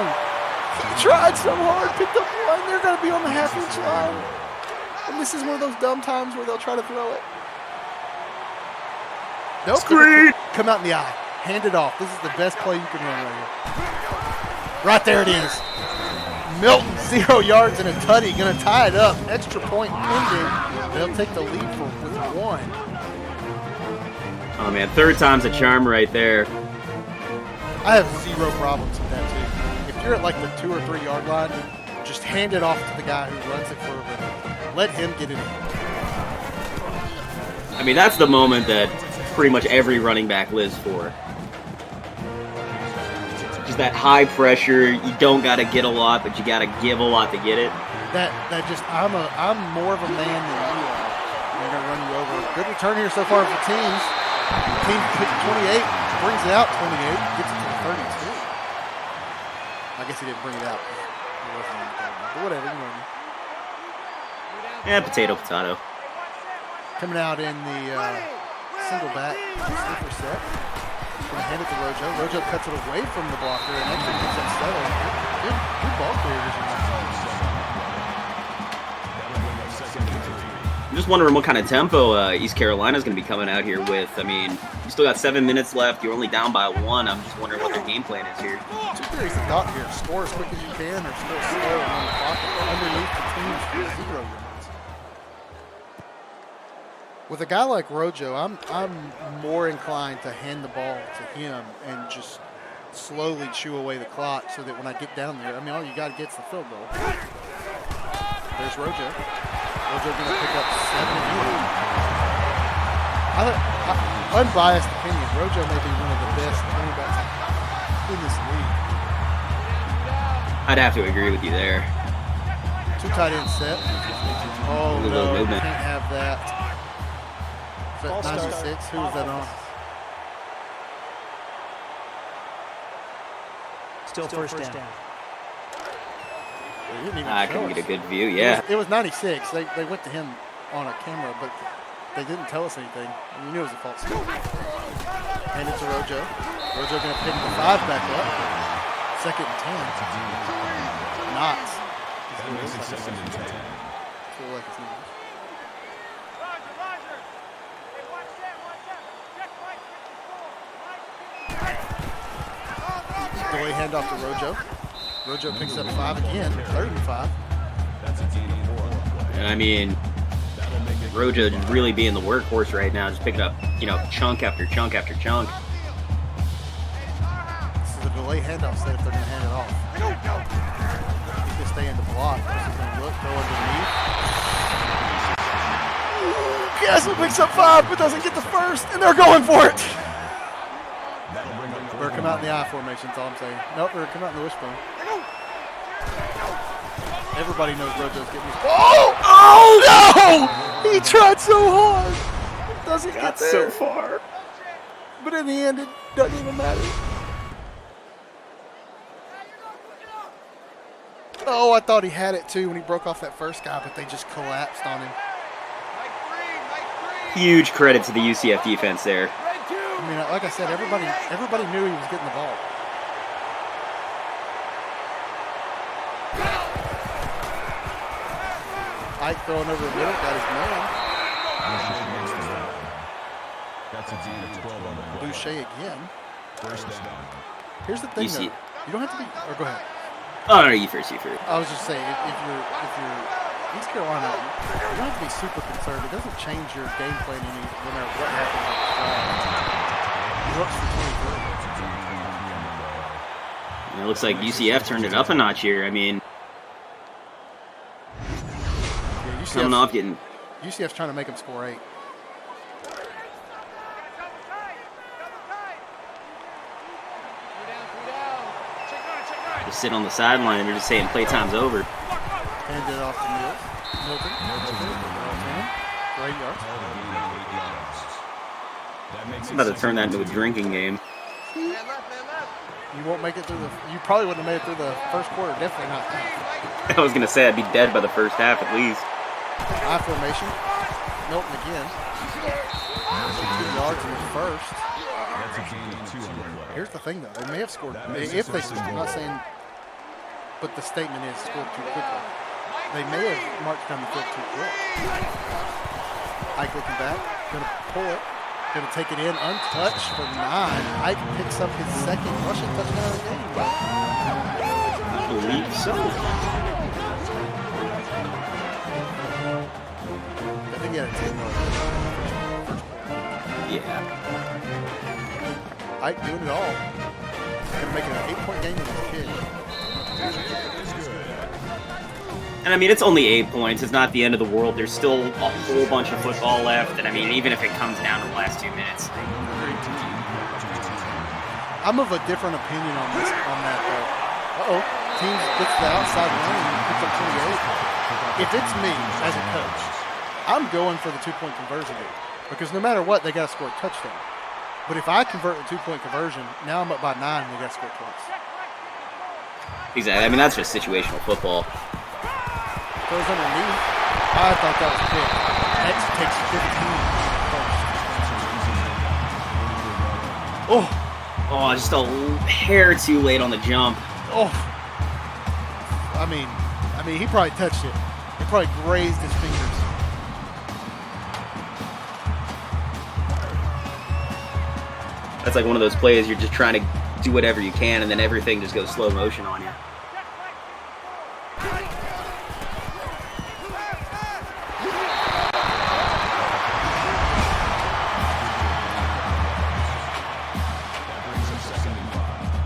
He tried so hard, picked up one. They're going to be on the half-inch line. And this is one of those dumb times where they'll try to throw it. Nope. Screen! Come out in the eye. Hand it off. This is the best play you can run right here. Right there it is. Milton, 0 yards and a tutty. Going to tie it up. Extra point pending. They'll take the lead with 1. Oh, man, 3rd time's a charm right there. I have 0 problems with that, too. If you're at like the 2 or 3 yard line, just hand it off to the guy who runs it for a living. Let him get it in. I mean, that's the moment that pretty much every running back lives for. Just that high pressure. You don't got to get a lot, but you got to give a lot to get it. I'm more of a man than you are. I'm going to run you over. Good return here so far for teams. Team 28 brings it out 28, gets it to the 32. I guess he didn't bring it out. He wasn't on the goal line. But whatever, you know what I mean. Yeah, potato. Coming out in the single back, super set. Going to hand it to Rojo. Rojo cuts it away from the blocker and actually picks up 7. Good ball carriers. I'm just wondering what kind of tempo East Carolina's going to be coming out here with. I mean, you still got 7 minutes left. You're only down by 1. I'm just wondering what their game plan is here. 2 theories of thought here. Score as quick as you can or still slow and run the clock underneath the team's 0 yards. With a guy like Rojo, I'm more inclined to hand the ball to him and just slowly chew away the clock so that when I get down there, I mean, all you got to get is the field goal. There's Rojo. Rojo going to pick up 7 again. Unbiased opinion, Rojo may be one of the best running backs in this league. I'd have to agree with you there. 2 tight end set. Oh, no, you can't have that. Is that 96? Who is that on? Still first down. I couldn't get a good view, yeah. It was 96. They went to him on a camera, but they didn't tell us anything. You knew it was a false start. Hand it to Rojo. Rojo going to pick the 5 back up. 2nd and 10. Knots. Second and 10. Feel like it's not. Delay handoff to Rojo. Rojo picks up 5 again, 3rd and 5. And I mean, Rojo just really being the workhorse right now, just picking up, chunk after chunk after chunk. This is a delay handoff set if they're going to hand it off. He can stay in the block. This is going to look, go underneath. Castle picks up 5 but doesn't get the first, and they're going for it. Better come out in the I formation, that's all I'm saying. Nope, better come out in the wishbone. Everybody knows Rojo's getting his ball. Oh, no! He tried so hard. Doesn't get there. So far. But in the end, it doesn't even matter. Oh, I thought he had it too when he broke off that first guy, but they just collapsed on him. Huge credit to the UCF defense there. I mean, like I said, everybody knew he was getting the ball. Ike throwing over the middle, got his man. That's a gain of 12 on the play. Boucher again. First down. Here's the thing, though. You You don't have to be. Or go ahead. Oh, no, you first. I was just saying, if you're East Carolina, you don't have to be super concerned. It doesn't change your game plan any, no matter what happens. It works for 23. It looks like UCF turned it up a notch here. I mean, Yeah, coming off getting. UCF's trying to make them score 8. Just sit on the sideline and they're just saying playtime's over. Hand it off to Milton. Great yards. I'm about to turn that into a drinking game. You won't make it through you probably wouldn't have made it through the first quarter. Definitely not. I was gonna say I'd be dead by the first half at least. I formation. Milton again. 2 yards in the first. That's a gain of 2 on the play. Here's the thing, though. They may have scored. If they, I'm not saying, but the statement is scored too quickly. They may have marched down the field too quick. Ike looking back, going to pull it, going to take it in, untouched for 9. Ike picks up his second rushing touchdown of the game. I believe so. I think he had a 10-yard first quarter. Yeah. Ike doing it all. Going to make it an 8-point game with his kid. And I mean, it's only 8 points. It's not the end of the world. There's still a whole bunch of football left. And I mean, even if it comes down to the last 2 minutes. I'm of a different opinion on that though. Teams gets the outside line and picks up 28. If it's me as a coach, I'm going for the 2-point conversion rate. Because no matter what, they got to score a touchdown. But if I convert the 2-point conversion, now I'm up by 9 and they got to score twice. Exactly. I mean, that's just situational football. Goes underneath. I thought that was big. X takes 15 first. Oh, just a hair too late on the jump. I mean, he probably touched it. He probably grazed his fingers. That's like one of those plays you're just trying to do whatever you can, and then everything just goes slow motion on you.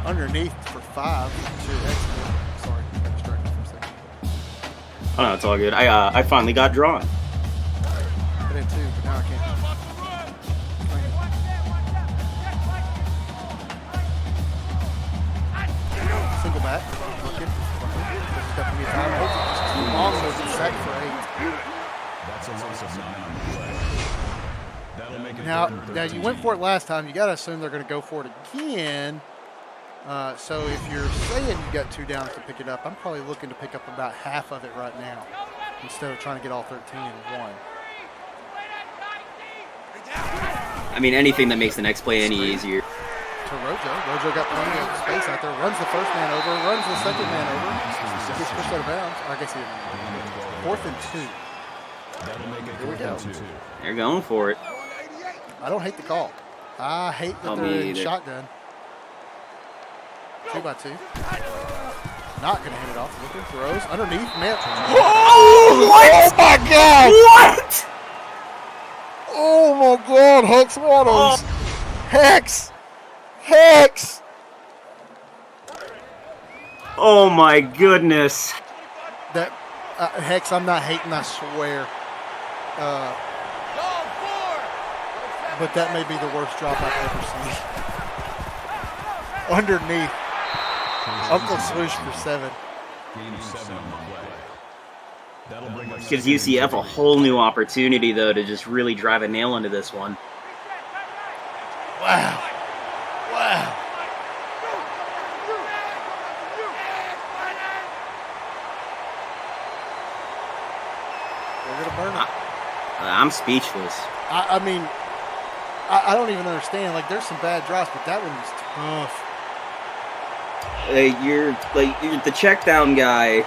Underneath for 5 to export. Sorry, I got distracted for a second. Oh no, it's all good. I finally got drawn. I did too, but now I can't. Single back. Looking. This is definitely a time. It's too long. There's a sack for 8. That's a loss of 9 on the play. That'll make it Now 3rd and you 13. went for it last time. You got to assume they're going to go for it again. So if you're saying you got 2 downs to pick it up, I'm probably looking to pick up about half of it right now instead of trying to get all 13 in one. I mean, anything that makes the next play any easier. To Rojo. Rojo got plenty of space out there. Runs the first man over. Runs the second man over. Gets pushed out of bounds. I guess he didn't. 4th and 2. That'll make it Here we 4th go. and 2. They're going for it. I don't hate the call. I hate that Oh, they're me in either. shotgun. 2 by 2. Not going to hit it off. Looking, throws underneath. Man. Oh, what? Oh my God! What? Oh my God! Hex Waddles. Hex. Hex. Oh my goodness. That Hex. I'm not hating. I swear. But that may be the worst drop I've ever seen. Underneath. Uncle Swoosh for 7. Gain of 7 on the play. That'll bring up Gives 2nd and UCF a 10. whole new opportunity, though, to just really drive a nail into this one. Wow. Wow. They're going to burn it. I'm speechless. I mean, I don't even understand. Like, there's some bad drops, but that one was tough. You're the check down guy.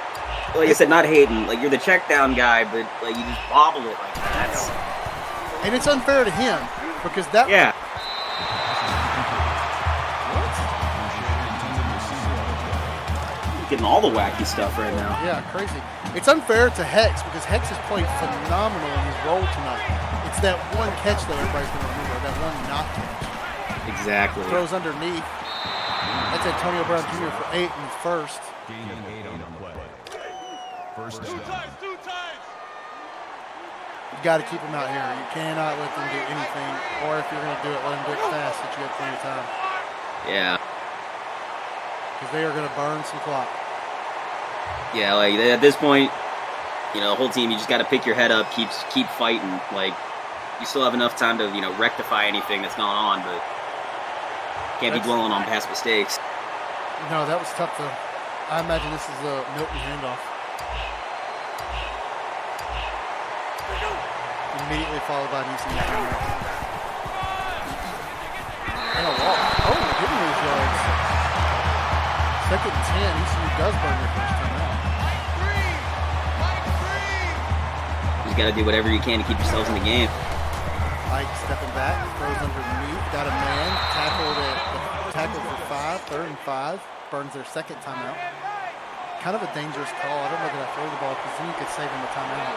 Like I said, not hating. Like, you're the check down guy, but like you just bobble it like that. And it's unfair to him Because that Yeah. Getting all the wacky stuff right now. Yeah, crazy. It's unfair to Hex because Hex has played phenomenal in his role tonight. It's that one catch that everybody's going to remember, that one not catch. Exactly. Throws underneath. That's Antonio Brown Jr. for 8 in the first. Gain of 8 on the play. First down. You got to keep him out here. You cannot let them do anything, or if you're going to do it, let them do it fast so you have plenty of time. Yeah. Because they are going to burn some clock. Yeah, like at this point, you know, the whole team, you just got to pick your head up, keep fighting. Like, you still have enough time to, you know, rectify anything that's going on, but can't be dwelling on past mistakes. No, that was tough to. I imagine this is a Milton handoff. Immediately followed by an ECU timeout. And a walk. Oh, didn't lose yards. Second and 10. ECU does burn their first timeout. You just got to do whatever you can to keep yourselves in the game. Ike stepping back, throws underneath, got a man, tackled for 5, 3rd and 5, burns their second timeout. Kind of a dangerous call. I don't know that I throw the ball because then you could save him a timeout.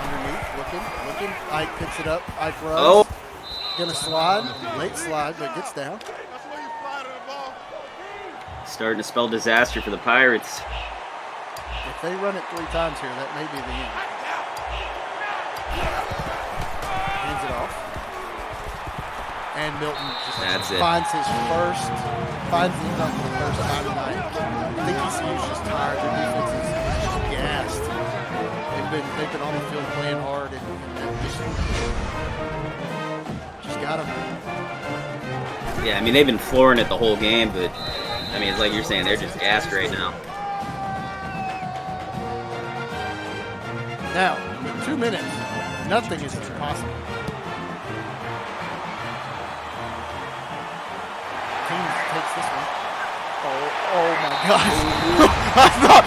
Underneath, looking. Ike picks it up. Ike runs. Oh. Gonna slide. Late slide, but gets down. Starting to spell disaster for the Pirates. If they run it 3 times here, that may be the end. Hands it off. And Milton just finds the first time tonight. I think ECU's just tired. Their defense is just gassed. They've been on the field playing hard and just got them. Yeah, I mean, they've been flooring it the whole game, but, I mean, it's like you're saying, they're just gassed right now. Now, in 2 minutes, nothing is impossible. Team takes this one. Oh my gosh. I thought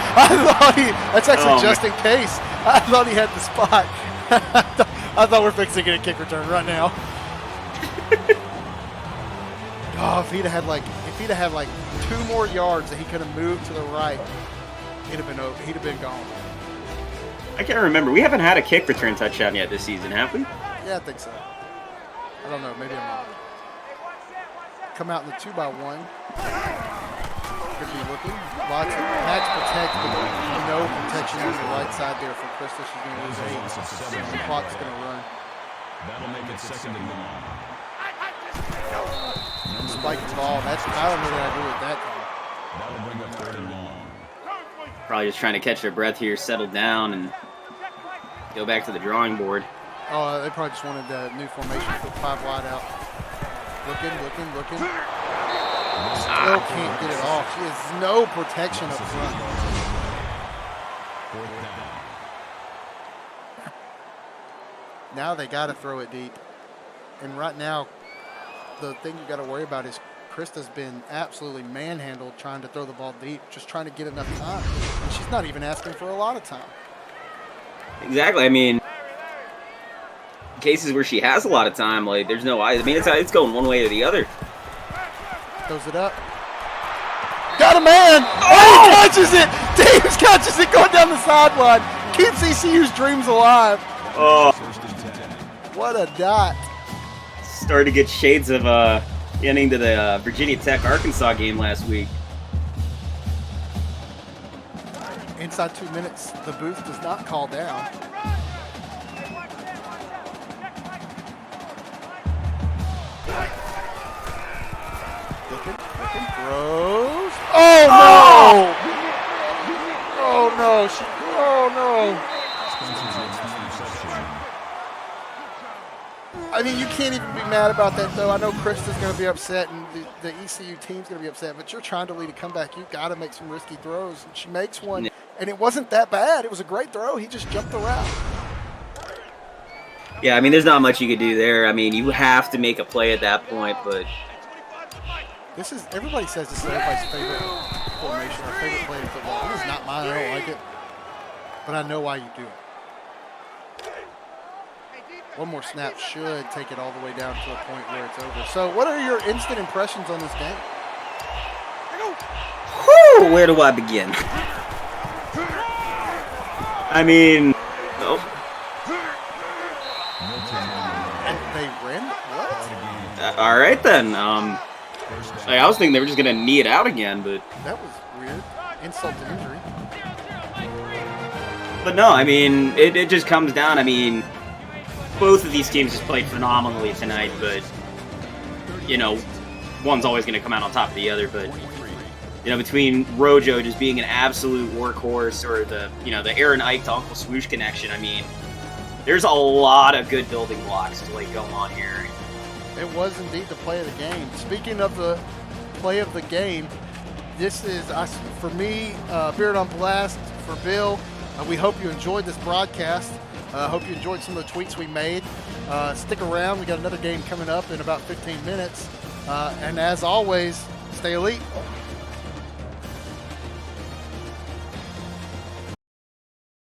that's actually just in case. I thought he had the spot. I thought we're fixing to get a kick return right now. Oh, if he'd have had like 2 more yards that he could have moved to the right, he'd have been gone. I can't remember. We haven't had a kick return touchdown yet this season, have we? Yeah, I think so. I don't know. Maybe I'm wrong. Come out in the 2x1. Could be looking. Lots of match protect, but no protection on the right side there for Krista. She's going to lose 8. The clock's going to run. That'll make it 2nd and 1. Spike the ball. I don't know what I do with that time. That'll bring up 3rd and long. Probably just trying to catch their breath here, settle down, and go back to the drawing board. Oh, they probably just wanted the new formation, put 5 wide out. Looking. Still can't get it off. She has no protection up front. 4th down. Now they got to throw it deep. And right now, the thing you got to worry about is Krista's been absolutely manhandled trying to throw the ball deep, just trying to get enough time. And she's not even asking for a lot of time. Exactly. I mean, cases where she has a lot of time, like, there's no... I mean, it's going one way or the other. Throws it up. Got a man! Oh, he catches it! Davis catches it going down the sideline. Keeps ECU's dreams alive. Oh. What a dot. Started to get shades of ending to the Virginia Tech-Arkansas game last week. Inside 2 minutes, the booth does not call down. Looking, throws. Oh no! Oh no! Oh no! I mean, you can't even be mad about that, though. I know Krista's going to be upset, and the ECU team's going to be upset, but you're trying to lead a comeback. You've got to make some risky throws. And she makes one, and it wasn't that bad. It was a great throw. He just jumped the route. Yeah, I mean, there's not much you could do there. I mean, you have to make a play at that point, but... Everybody says this is everybody's favorite formation or favorite play in football. This is not mine. I don't like it, but I know why you do it. One more snap should take it all the way down to a point where it's over. So what are your instant impressions on this game? Whew, where do I begin? I mean, nope. And they ran? What? All right then. I was thinking they were just gonna knee it out again, but That was weird. Insult to injury. but no. I mean, it just comes down. I mean, both of these teams just played phenomenally tonight, but one's always gonna come out on top of the other. But between Rojo just being an absolute workhorse, or the Aaron Ike to Uncle Swoosh connection, I mean, there's a lot of good building blocks to go on here. It was indeed the play of the game. Speaking of the play of the game, this is, for me, Beard on Blast, for Bill. We hope you enjoyed this broadcast. Hope you enjoyed some of the tweets we made. Stick around. We got another game coming up in about 15 minutes. And as always, stay elite.